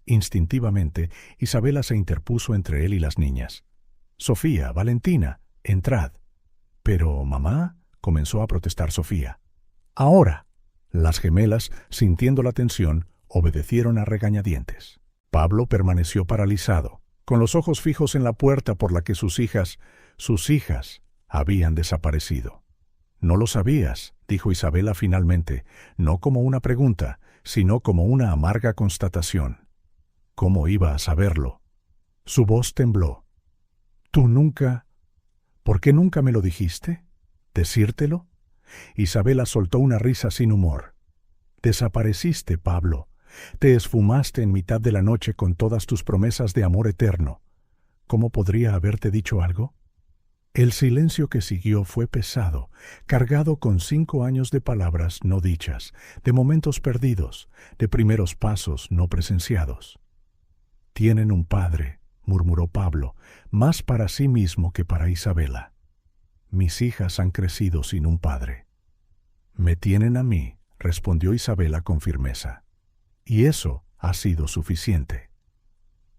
Instintivamente, Isabela se interpuso entre él y las niñas. «Sofía, Valentina, entrad». «Pero, mamá», comenzó a protestar Sofía. «Ahora». Las gemelas, sintiendo la tensión, obedecieron a regañadientes. Pablo permaneció paralizado, con los ojos fijos en la puerta por la que sus hijas, habían desaparecido. «No lo sabías», dijo Isabela finalmente, no como una pregunta, sino como una amarga constatación. ¿Cómo iba a saberlo? Su voz tembló. «¿Tú nunca? ¿Por qué nunca me lo dijiste? ¿Decírtelo?» Isabela soltó una risa sin humor. «Desapareciste, Pablo. Te esfumaste en mitad de la noche con todas tus promesas de amor eterno. ¿Cómo podría haberte dicho algo?» El silencio que siguió fue pesado, cargado con 5 años de palabras no dichas, de momentos perdidos, de primeros pasos no presenciados. «Tienen un padre», murmuró Pablo, más para sí mismo que para Isabela. «Mis hijas han crecido sin un padre». «Me tienen a mí», respondió Isabela con firmeza. «Y eso ha sido suficiente».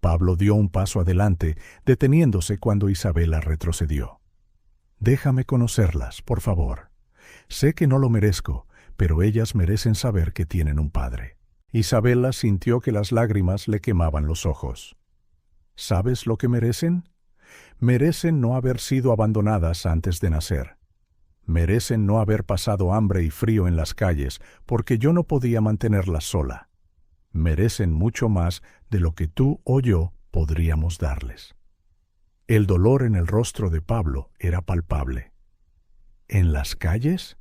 Pablo dio un paso adelante, deteniéndose cuando Isabela retrocedió. «Déjame conocerlas, por favor. Sé que no lo merezco, pero ellas merecen saber que tienen un padre». Isabela sintió que las lágrimas le quemaban los ojos. «¿Sabes lo que merecen? Merecen no haber sido abandonadas antes de nacer. Merecen no haber pasado hambre y frío en las calles porque yo no podía mantenerlas sola. Merecen mucho más de lo que tú o yo podríamos darles». El dolor en el rostro de Pablo era palpable. «¿En las calles?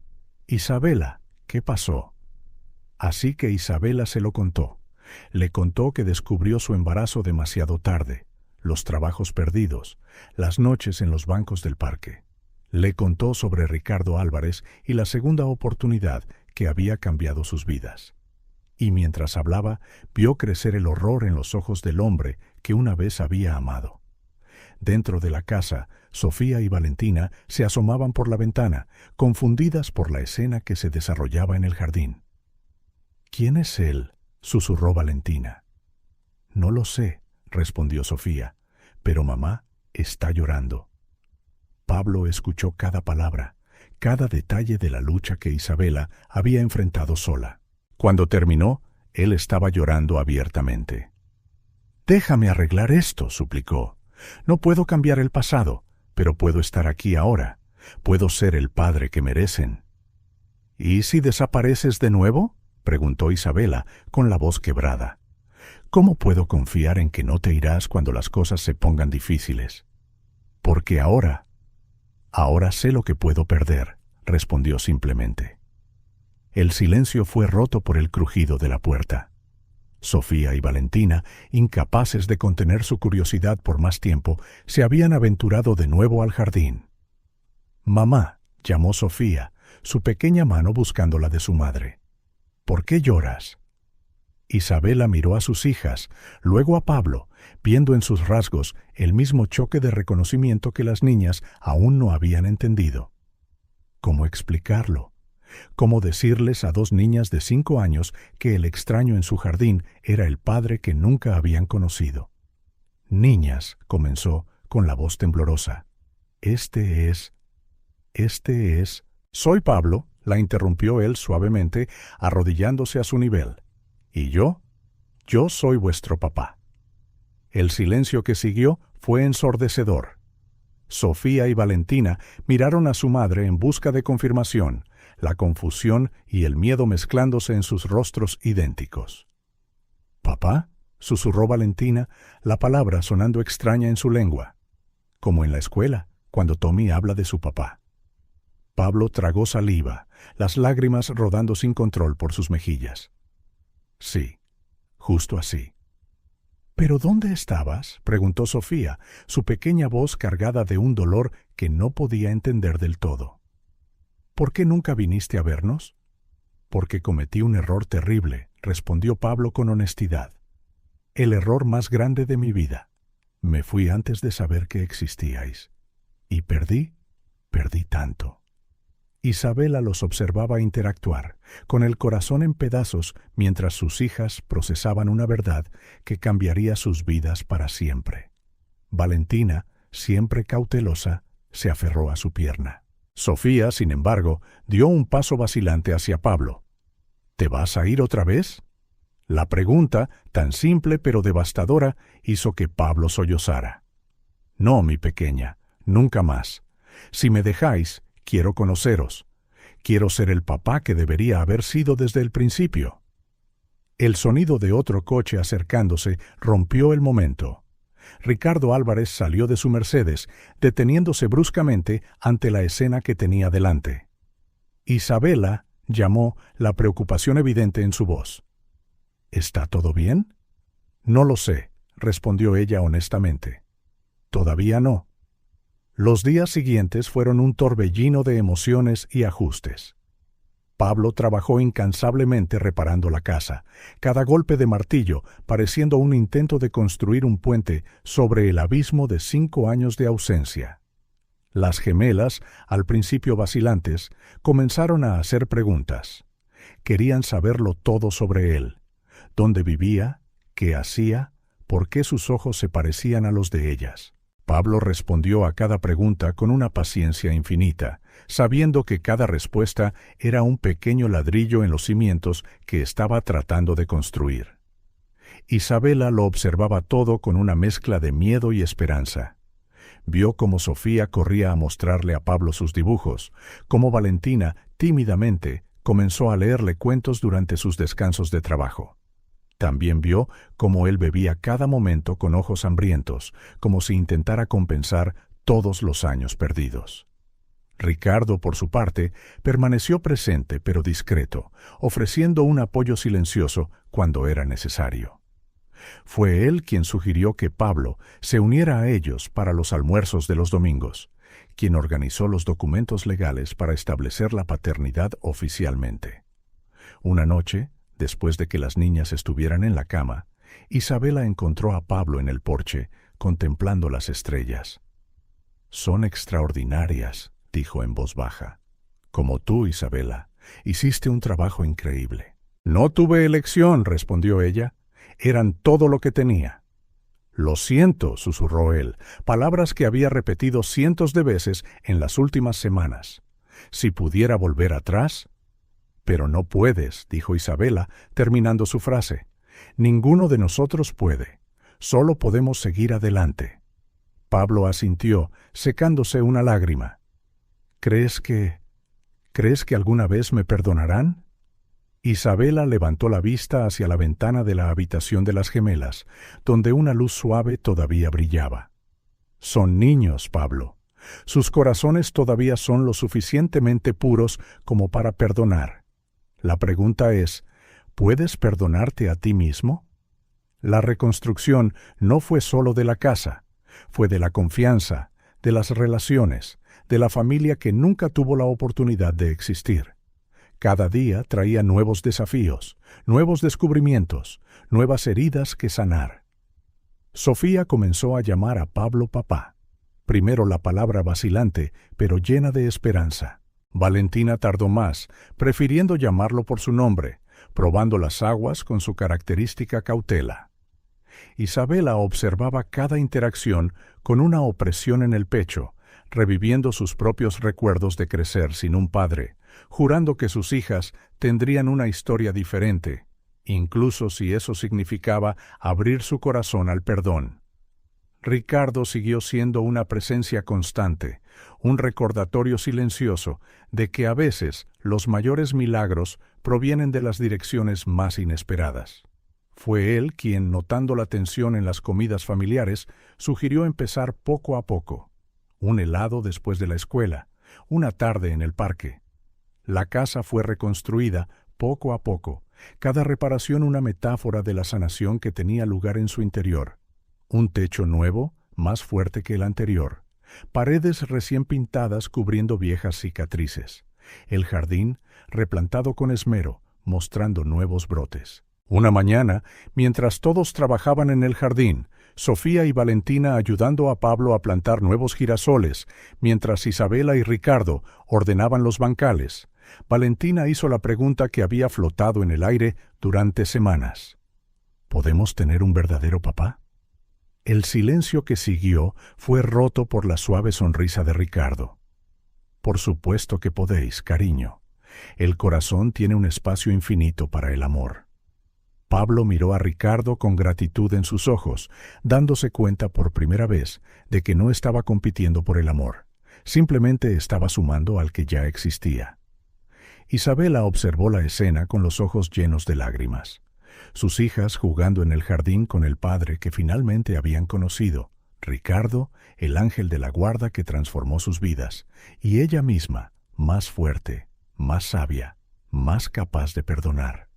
Isabela, ¿qué pasó?» Así que Isabela se lo contó. Le contó que descubrió su embarazo demasiado tarde, los trabajos perdidos, las noches en los bancos del parque. Le contó sobre Ricardo Álvarez y la segunda oportunidad que había cambiado sus vidas. Y mientras hablaba, vio crecer el horror en los ojos del hombre que una vez había amado. Dentro de la casa, Sofía y Valentina se asomaban por la ventana, confundidas por la escena que se desarrollaba en el jardín. «¿Quién es él?», susurró Valentina. «No lo sé», respondió Sofía, «pero mamá está llorando». Pablo escuchó cada palabra, cada detalle de la lucha que Isabela había enfrentado sola. Cuando terminó, él estaba llorando abiertamente. «Déjame arreglar esto», suplicó. «No puedo cambiar el pasado, pero puedo estar aquí ahora. Puedo ser el padre que merecen». «¿Y si desapareces de nuevo?», preguntó Isabela con la voz quebrada. «¿Cómo puedo confiar en que no te irás cuando las cosas se pongan difíciles?» «Porque ahora sé lo que puedo perder», respondió simplemente. El silencio fue roto por el crujido de la puerta. Sofía y Valentina, incapaces de contener su curiosidad por más tiempo, se habían aventurado de nuevo al jardín. «Mamá», llamó Sofía, su pequeña mano buscando la de su madre. «¿Por qué lloras?». Isabela miró a sus hijas, luego a Pablo, viendo en sus rasgos el mismo choque de reconocimiento que las niñas aún no habían entendido. ¿Cómo explicarlo? ¿Cómo decirles a 2 niñas de 5 años que el extraño en su jardín era el padre que nunca habían conocido? «Niñas», comenzó con la voz temblorosa. Este es... «Soy Pablo», la interrumpió él suavemente, arrodillándose a su nivel. «¿Y yo? Yo soy vuestro papá». El silencio que siguió fue ensordecedor. Sofía y Valentina miraron a su madre en busca de confirmación, la confusión y el miedo mezclándose en sus rostros idénticos. «¿Papá?», susurró Valentina, la palabra sonando extraña en su lengua, como en la escuela, cuando Tommy habla de su papá. Pablo tragó saliva, las lágrimas rodando sin control por sus mejillas. «Sí, justo así». «¿Pero dónde estabas?», preguntó Sofía, su pequeña voz cargada de un dolor que no podía entender del todo. «¿Por qué nunca viniste a vernos?». «Porque cometí un error terrible», respondió Pablo con honestidad. el error más grande de mi vida. Me fui antes de saber que existíais. Y perdí tanto. Isabela los observaba interactuar, con el corazón en pedazos, mientras sus hijas procesaban una verdad que cambiaría sus vidas para siempre. Valentina, siempre cautelosa, se aferró a su pierna. Sofía, sin embargo, dio un paso vacilante hacia Pablo. ¿Te vas a ir otra vez? La pregunta, tan simple pero devastadora, hizo que Pablo sollozara. No, mi pequeña, nunca más. Si me dejáis, quiero conoceros. Quiero ser el papá que debería haber sido desde el principio. El sonido de otro coche acercándose rompió el momento. Ricardo Álvarez salió de su Mercedes, deteniéndose bruscamente ante la escena que tenía delante. Isabela llamó, la preocupación evidente en su voz. ¿Está todo bien? No lo sé, respondió ella honestamente. Todavía no. Los días siguientes fueron un torbellino de emociones y ajustes. Pablo trabajó incansablemente reparando la casa, cada golpe de martillo pareciendo un intento de construir un puente sobre el abismo de 5 años de ausencia. Las gemelas, al principio vacilantes, comenzaron a hacer preguntas. Querían saberlo todo sobre él: dónde vivía, qué hacía, por qué sus ojos se parecían a los de ellas. Pablo respondió a cada pregunta con una paciencia infinita, sabiendo que cada respuesta era un pequeño ladrillo en los cimientos que estaba tratando de construir. Isabela lo observaba todo con una mezcla de miedo y esperanza. Vio cómo Sofía corría a mostrarle a Pablo sus dibujos, cómo Valentina, tímidamente, comenzó a leerle cuentos durante sus descansos de trabajo. También vio cómo él bebía cada momento con ojos hambrientos, como si intentara compensar todos los años perdidos. Ricardo, por su parte, permaneció presente pero discreto, ofreciendo un apoyo silencioso cuando era necesario. Fue él quien sugirió que Pablo se uniera a ellos para los almuerzos de los domingos, quien organizó los documentos legales para establecer la paternidad oficialmente. Una noche, después de que las niñas estuvieran en la cama, Isabela encontró a Pablo en el porche, contemplando las estrellas. «Son extraordinarias», dijo en voz baja. «Como tú, Isabela, hiciste un trabajo increíble». «No tuve elección», respondió ella. «Eran todo lo que tenía». «Lo siento», susurró él, palabras que había repetido cientos de veces en las últimas semanas. «Si pudiera volver atrás». «Pero no puedes», dijo Isabela, terminando su frase. «Ninguno de nosotros puede. Solo podemos seguir adelante». Pablo asintió, secándose una lágrima. ¿Crees que alguna vez me perdonarán?» Isabela levantó la vista hacia la ventana de la habitación de las gemelas, donde una luz suave todavía brillaba. «Son niños, Pablo. Sus corazones todavía son lo suficientemente puros como para perdonar. La pregunta es, ¿puedes perdonarte a ti mismo?» La reconstrucción no fue solo de la casa, fue de la confianza, de las relaciones, de la familia que nunca tuvo la oportunidad de existir. Cada día traía nuevos desafíos, nuevos descubrimientos, nuevas heridas que sanar. Sofía comenzó a llamar a Pablo papá. Primero la palabra vacilante, pero llena de esperanza. Valentina tardó más, prefiriendo llamarlo por su nombre, probando las aguas con su característica cautela. Isabela observaba cada interacción con una opresión en el pecho, reviviendo sus propios recuerdos de crecer sin un padre, jurando que sus hijas tendrían una historia diferente, incluso si eso significaba abrir su corazón al perdón. Ricardo siguió siendo una presencia constante, un recordatorio silencioso de que a veces los mayores milagros provienen de las direcciones más inesperadas. Fue él quien, notando la tensión en las comidas familiares, sugirió empezar poco a poco. Un helado después de la escuela, una tarde en el parque. La casa fue reconstruida poco a poco, cada reparación una metáfora de la sanación que tenía lugar en su interior. Un techo nuevo, más fuerte que el anterior. Paredes recién pintadas cubriendo viejas cicatrices. El jardín replantado con esmero, mostrando nuevos brotes. Una mañana, mientras todos trabajaban en el jardín, Sofía y Valentina ayudando a Pablo a plantar nuevos girasoles, mientras Isabela y Ricardo ordenaban los bancales, Valentina hizo la pregunta que había flotado en el aire durante semanas. ¿Podemos tener un verdadero papá? El silencio que siguió fue roto por la suave sonrisa de Ricardo. Por supuesto que podéis, cariño. El corazón tiene un espacio infinito para el amor. Pablo miró a Ricardo con gratitud en sus ojos, dándose cuenta por primera vez de que no estaba compitiendo por el amor, simplemente estaba sumando al que ya existía. Isabela observó la escena con los ojos llenos de lágrimas. Sus hijas jugando en el jardín con el padre que finalmente habían conocido, Ricardo, el ángel de la guarda que transformó sus vidas, y ella misma, más fuerte, más sabia, más capaz de perdonar.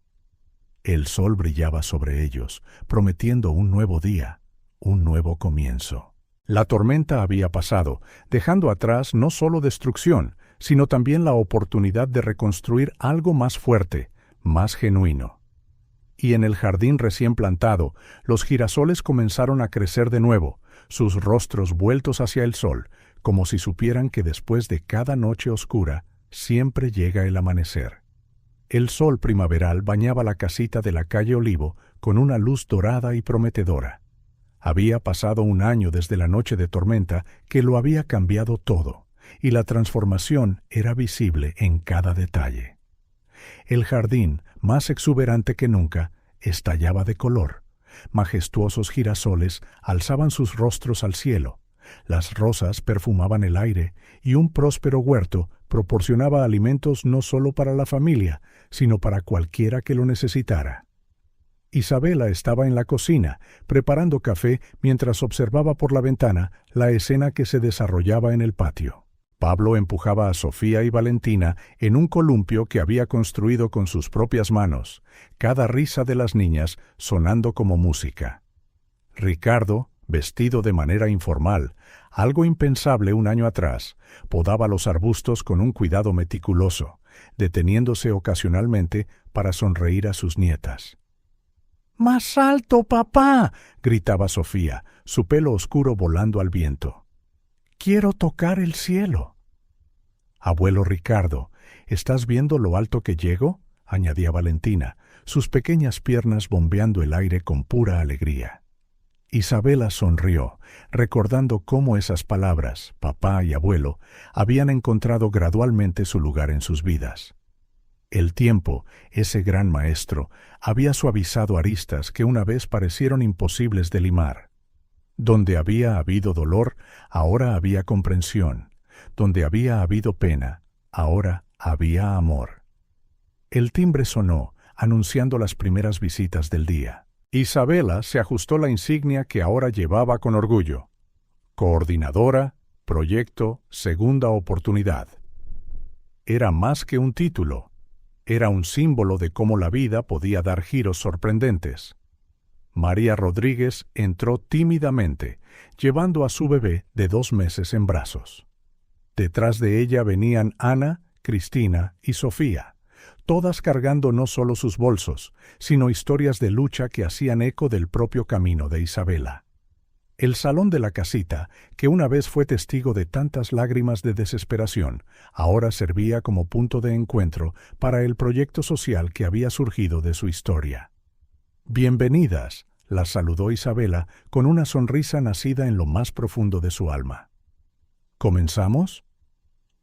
El sol brillaba sobre ellos, prometiendo un nuevo día, un nuevo comienzo. La tormenta había pasado, dejando atrás no solo destrucción, sino también la oportunidad de reconstruir algo más fuerte, más genuino. Y en el jardín recién plantado, los girasoles comenzaron a crecer de nuevo, sus rostros vueltos hacia el sol, como si supieran que después de cada noche oscura, siempre llega el amanecer. El sol primaveral bañaba la casita de la calle Olivo con una luz dorada y prometedora. Había pasado un año desde la noche de tormenta que lo había cambiado todo, y la transformación era visible en cada detalle. El jardín, más exuberante que nunca, estallaba de color. Majestuosos girasoles alzaban sus rostros al cielo, las rosas perfumaban el aire y un próspero huerto proporcionaba alimentos no solo para la familia, sino para cualquiera que lo necesitara. Isabela estaba en la cocina, preparando café mientras observaba por la ventana la escena que se desarrollaba en el patio. Pablo empujaba a Sofía y Valentina en un columpio que había construido con sus propias manos, cada risa de las niñas sonando como música. Ricardo, vestido de manera informal, algo impensable un año atrás, podaba los arbustos con un cuidado meticuloso, deteniéndose ocasionalmente para sonreír a sus nietas. ¡Más alto, papá!, gritaba Sofía, su pelo oscuro volando al viento. ¡Quiero tocar el cielo! Abuelo Ricardo, ¿estás viendo lo alto que llego?, añadía Valentina, sus pequeñas piernas bombeando el aire con pura alegría. Isabela sonrió, recordando cómo esas palabras, papá y abuelo, habían encontrado gradualmente su lugar en sus vidas. El tiempo, ese gran maestro, había suavizado aristas que una vez parecieron imposibles de limar. Donde había habido dolor, ahora había comprensión. Donde había habido pena, ahora había amor. El timbre sonó, anunciando las primeras visitas del día. Isabela se ajustó la insignia que ahora llevaba con orgullo. Coordinadora, proyecto, segunda oportunidad. Era más que un título. Era un símbolo de cómo la vida podía dar giros sorprendentes. María Rodríguez entró tímidamente, llevando a su bebé de 2 meses en brazos. Detrás de ella venían Ana, Cristina y Sofía, todas cargando no solo sus bolsos, sino historias de lucha que hacían eco del propio camino de Isabela. El salón de la casita, que una vez fue testigo de tantas lágrimas de desesperación, ahora servía como punto de encuentro para el proyecto social que había surgido de su historia. «Bienvenidas», las saludó Isabela con una sonrisa nacida en lo más profundo de su alma. ¿Comenzamos?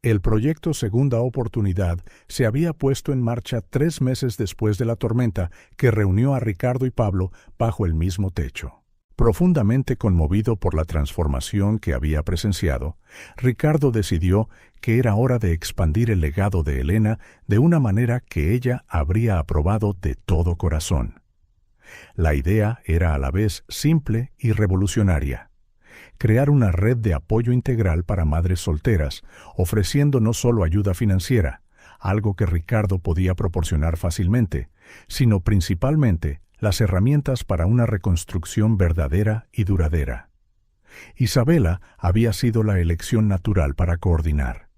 El proyecto Segunda Oportunidad se había puesto en marcha 3 meses después de la tormenta que reunió a Ricardo y Pablo bajo el mismo techo. Profundamente conmovido por la transformación que había presenciado, Ricardo decidió que era hora de expandir el legado de Elena de una manera que ella habría aprobado de todo corazón. La idea era a la vez simple y revolucionaria. Crear una red de apoyo integral para madres solteras, ofreciendo no solo ayuda financiera, algo que Ricardo podía proporcionar fácilmente, sino principalmente las herramientas para una reconstrucción verdadera y duradera. Isabela había sido la elección natural para coordinar.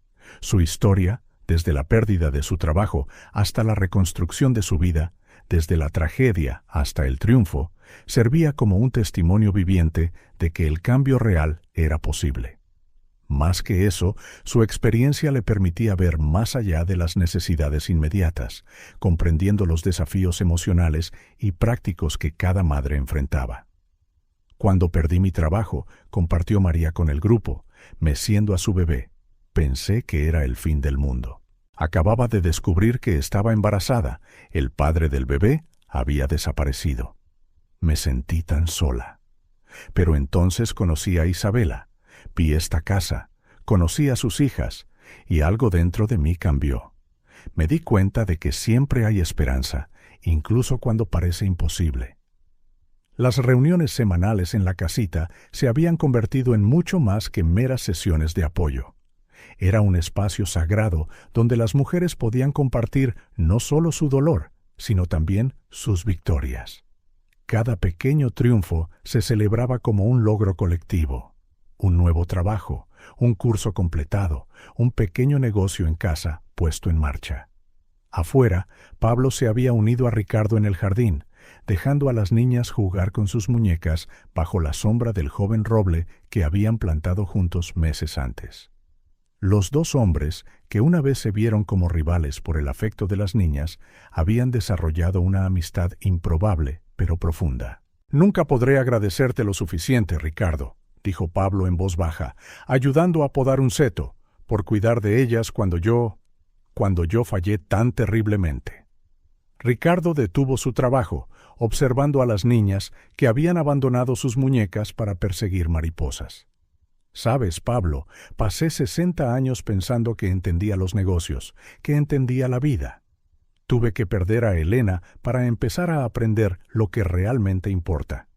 Su historia, desde la pérdida de su trabajo hasta la reconstrucción de su vida, desde la tragedia hasta el triunfo, servía como un testimonio viviente de que el cambio real era posible. Más que eso, su experiencia le permitía ver más allá de las necesidades inmediatas, comprendiendo los desafíos emocionales y prácticos que cada madre enfrentaba. Cuando perdí mi trabajo, compartió María con el grupo, meciendo a su bebé, pensé que era el fin del mundo. Acababa de descubrir que estaba embarazada, el padre del bebé había desaparecido. Me sentí tan sola. Pero entonces conocí a Isabela, vi esta casa, conocí a sus hijas, y algo dentro de mí cambió. Me di cuenta de que siempre hay esperanza, incluso cuando parece imposible. Las reuniones semanales en la casita se habían convertido en mucho más que meras sesiones de apoyo. Era un espacio sagrado donde las mujeres podían compartir no solo su dolor, sino también sus victorias. Cada pequeño triunfo se celebraba como un logro colectivo. Un nuevo trabajo, un curso completado, un pequeño negocio en casa puesto en marcha. Afuera, Pablo se había unido a Ricardo en el jardín, dejando a las niñas jugar con sus muñecas bajo la sombra del joven roble que habían plantado juntos meses antes. Los dos hombres, que una vez se vieron como rivales por el afecto de las niñas, habían desarrollado una amistad improbable, pero profunda. «Nunca podré agradecerte lo suficiente, Ricardo», dijo Pablo en voz baja, ayudando a podar un seto, por cuidar de ellas cuando yo fallé tan terriblemente. Ricardo detuvo su trabajo, observando a las niñas que habían abandonado sus muñecas para perseguir mariposas. «Sabes, Pablo, pasé 60 años pensando que entendía los negocios, que entendía la vida. Tuve que perder a Elena para empezar a aprender lo que realmente importa.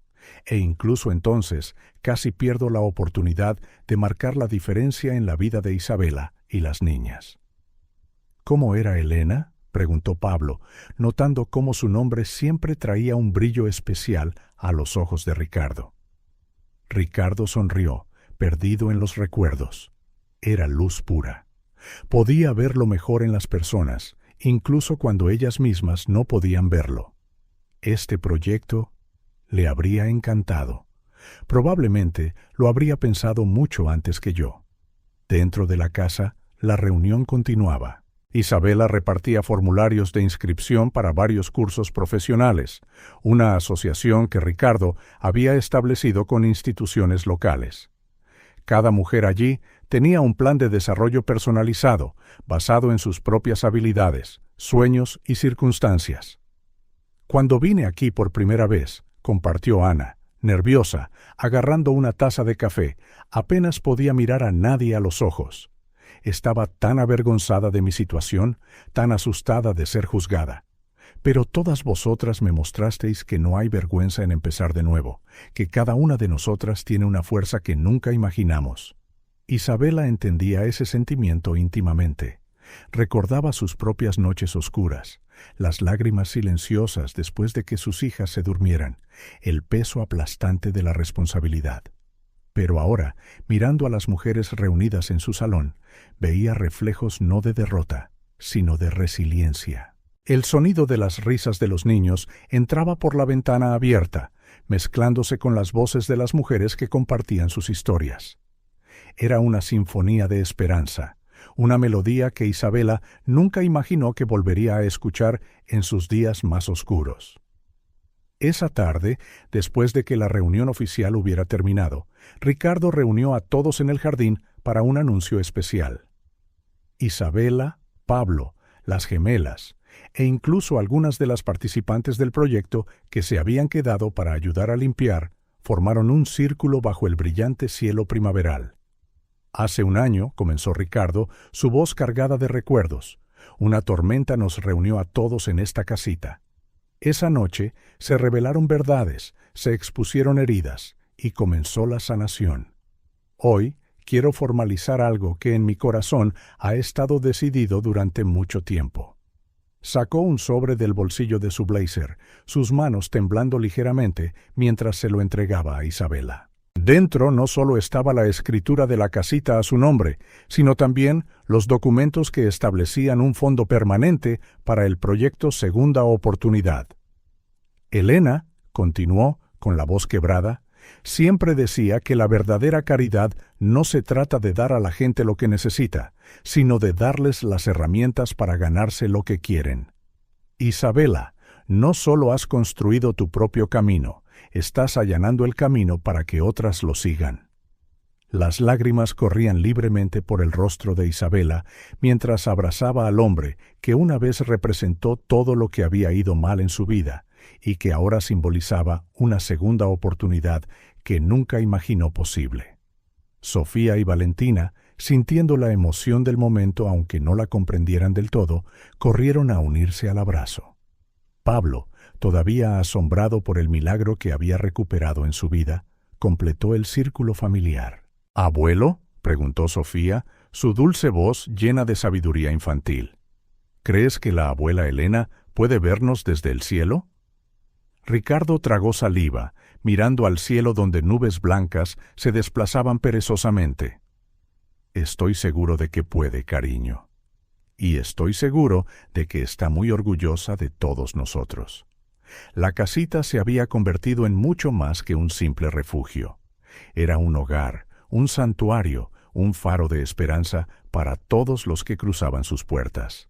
E incluso entonces casi pierdo la oportunidad de marcar la diferencia en la vida de Isabela y las niñas». «¿Cómo era Elena?», preguntó Pablo, notando cómo su nombre siempre traía un brillo especial a los ojos de Ricardo. Ricardo sonrió, perdido en los recuerdos. Era luz pura. Podía ver lo mejor en las personas, incluso cuando ellas mismas no podían verlo. Este proyecto le habría encantado. Probablemente lo habría pensado mucho antes que yo. Dentro de la casa, la reunión continuaba. Isabela repartía formularios de inscripción para varios cursos profesionales, una asociación que Ricardo había establecido con instituciones locales. Cada mujer allí tenía un plan de desarrollo personalizado, basado en sus propias habilidades, sueños y circunstancias. «Cuando vine aquí por primera vez», compartió Ana, nerviosa, agarrando una taza de café, apenas podía mirar a nadie a los ojos. Estaba tan avergonzada de mi situación, tan asustada de ser juzgada. Pero todas vosotras me mostrasteis que no hay vergüenza en empezar de nuevo, que cada una de nosotras tiene una fuerza que nunca imaginamos. Isabela entendía ese sentimiento íntimamente. Recordaba sus propias noches oscuras, las lágrimas silenciosas después de que sus hijas se durmieran, el peso aplastante de la responsabilidad. Pero ahora, mirando a las mujeres reunidas en su salón, veía reflejos no de derrota, sino de resiliencia. El sonido de las risas de los niños entraba por la ventana abierta, mezclándose con las voces de las mujeres que compartían sus historias. Era una sinfonía de esperanza, una melodía que Isabela nunca imaginó que volvería a escuchar en sus días más oscuros. Esa tarde, después de que la reunión oficial hubiera terminado, Ricardo reunió a todos en el jardín para un anuncio especial. Isabela, Pablo, las gemelas, e incluso algunas de las participantes del proyecto que se habían quedado para ayudar a limpiar, formaron un círculo bajo el brillante cielo primaveral. «Hace un año», comenzó Ricardo, su voz cargada de recuerdos, «una tormenta nos reunió a todos en esta casita. Esa noche se revelaron verdades, se expusieron heridas, y comenzó la sanación. Hoy quiero formalizar algo que en mi corazón ha estado decidido durante mucho tiempo». Sacó un sobre del bolsillo de su blazer, sus manos temblando ligeramente mientras se lo entregaba a Isabela. Dentro no solo estaba la escritura de la casita a su nombre, sino también los documentos que establecían un fondo permanente para el proyecto Segunda Oportunidad. Elena, continuó, con la voz quebrada, siempre decía que la verdadera caridad no se trata de dar a la gente lo que necesita, sino de darles las herramientas para ganarse lo que quieren. Isabela, no solo has construido tu propio camino, estás allanando el camino para que otras lo sigan. Las lágrimas corrían libremente por el rostro de Isabela mientras abrazaba al hombre que una vez representó todo lo que había ido mal en su vida y que ahora simbolizaba una segunda oportunidad que nunca imaginó posible. Sofía y Valentina, sintiendo la emoción del momento aunque no la comprendieran del todo, corrieron a unirse al abrazo. Pablo, todavía asombrado por el milagro que había recuperado en su vida, completó el círculo familiar. «¿Abuelo?», preguntó Sofía, su dulce voz llena de sabiduría infantil. «¿Crees que la abuela Elena puede vernos desde el cielo?». Ricardo tragó saliva, mirando al cielo donde nubes blancas se desplazaban perezosamente. «Estoy seguro de que puede, cariño. Y estoy seguro de que está muy orgullosa de todos nosotros». La casita se había convertido en mucho más que un simple refugio. Era un hogar, un santuario, un faro de esperanza para todos los que cruzaban sus puertas.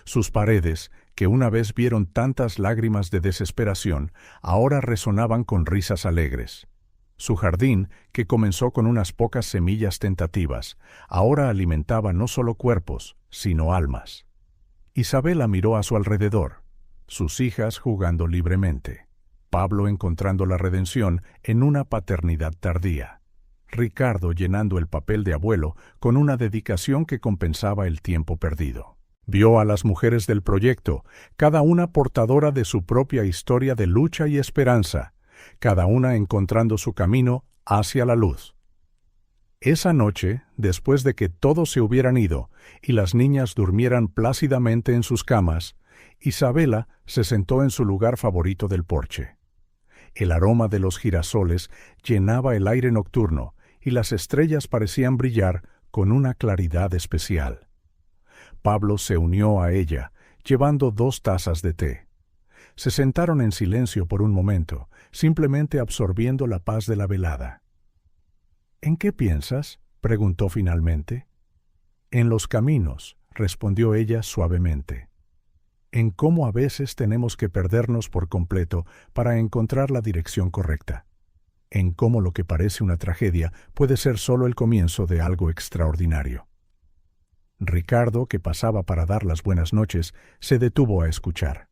Sus paredes, que una vez vieron tantas lágrimas de desesperación, ahora resonaban con risas alegres. Su jardín, que comenzó con unas pocas semillas tentativas, ahora alimentaba no solo cuerpos, sino almas. Isabela miró a su alrededor. Sus hijas jugando libremente, Pablo encontrando la redención en una paternidad tardía, Ricardo llenando el papel de abuelo con una dedicación que compensaba el tiempo perdido. Vio a las mujeres del proyecto, cada una portadora de su propia historia de lucha y esperanza, cada una encontrando su camino hacia la luz. Esa noche, después de que todos se hubieran ido y las niñas durmieran plácidamente en sus camas, Isabela se sentó en su lugar favorito del porche. El aroma de los girasoles llenaba el aire nocturno y las estrellas parecían brillar con una claridad especial. Pablo se unió a ella, llevando 2 tazas de té. Se sentaron en silencio por un momento, simplemente absorbiendo la paz de la velada. «¿En qué piensas?», preguntó finalmente. «En los caminos», respondió ella suavemente. «En cómo a veces tenemos que perdernos por completo para encontrar la dirección correcta. En cómo lo que parece una tragedia puede ser solo el comienzo de algo extraordinario». Ricardo, que pasaba para dar las buenas noches, se detuvo a escuchar.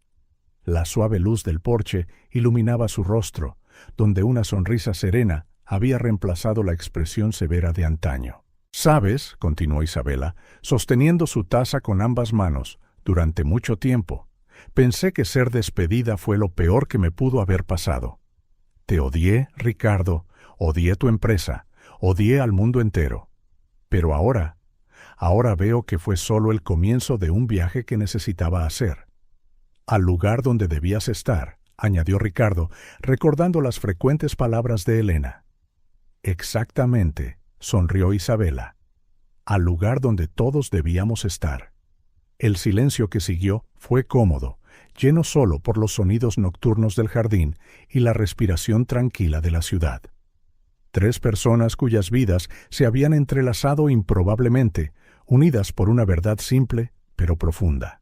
La suave luz del porche iluminaba su rostro, donde una sonrisa serena había reemplazado la expresión severa de antaño. «¿Sabes?», continuó Isabela, sosteniendo su taza con ambas manos, «durante mucho tiempo, pensé que ser despedida fue lo peor que me pudo haber pasado. Te odié, Ricardo, odié tu empresa, odié al mundo entero. Pero ahora veo que fue solo el comienzo de un viaje que necesitaba hacer. Al lugar donde debías estar», añadió Ricardo, recordando las frecuentes palabras de Elena. «Exactamente», sonrió Isabela, «al lugar donde todos debíamos estar». El silencio que siguió fue cómodo, lleno solo por los sonidos nocturnos del jardín y la respiración tranquila de la ciudad. 3 personas cuyas vidas se habían entrelazado improbablemente, unidas por una verdad simple pero profunda: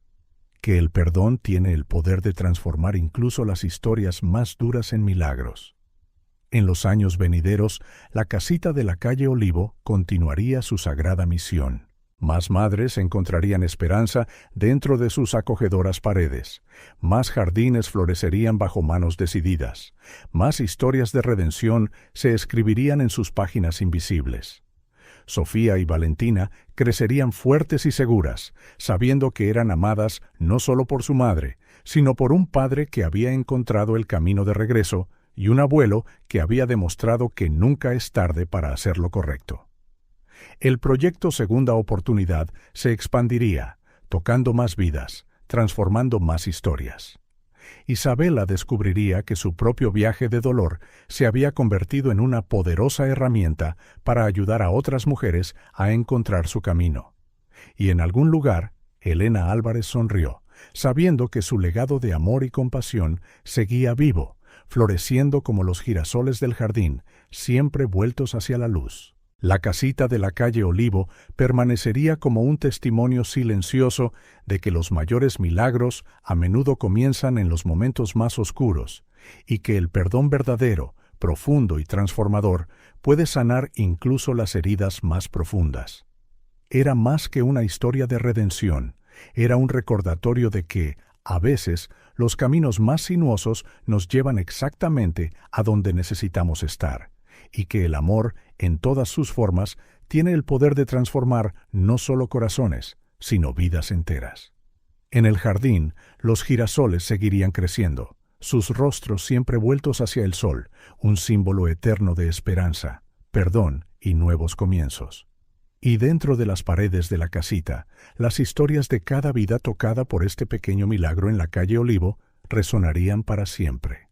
que el perdón tiene el poder de transformar incluso las historias más duras en milagros. En los años venideros, la casita de la calle Olivo continuaría su sagrada misión. Más madres encontrarían esperanza dentro de sus acogedoras paredes, más jardines florecerían bajo manos decididas, más historias de redención se escribirían en sus páginas invisibles. Sofía y Valentina crecerían fuertes y seguras, sabiendo que eran amadas no solo por su madre, sino por un padre que había encontrado el camino de regreso y un abuelo que había demostrado que nunca es tarde para hacer lo correcto. El proyecto Segunda Oportunidad se expandiría, tocando más vidas, transformando más historias. Isabela descubriría que su propio viaje de dolor se había convertido en una poderosa herramienta para ayudar a otras mujeres a encontrar su camino. Y en algún lugar, Elena Álvarez sonrió, sabiendo que su legado de amor y compasión seguía vivo, floreciendo como los girasoles del jardín, siempre vueltos hacia la luz. La casita de la calle Olivo permanecería como un testimonio silencioso de que los mayores milagros a menudo comienzan en los momentos más oscuros, y que el perdón verdadero, profundo y transformador puede sanar incluso las heridas más profundas. Era más que una historia de redención, era un recordatorio de que, a veces, los caminos más sinuosos nos llevan exactamente a donde necesitamos estar, y que el amor, en todas sus formas, tiene el poder de transformar no solo corazones, sino vidas enteras. En el jardín, los girasoles seguirían creciendo, sus rostros siempre vueltos hacia el sol, un símbolo eterno de esperanza, perdón y nuevos comienzos. Y dentro de las paredes de la casita, las historias de cada vida tocada por este pequeño milagro en la calle Olivo resonarían para siempre.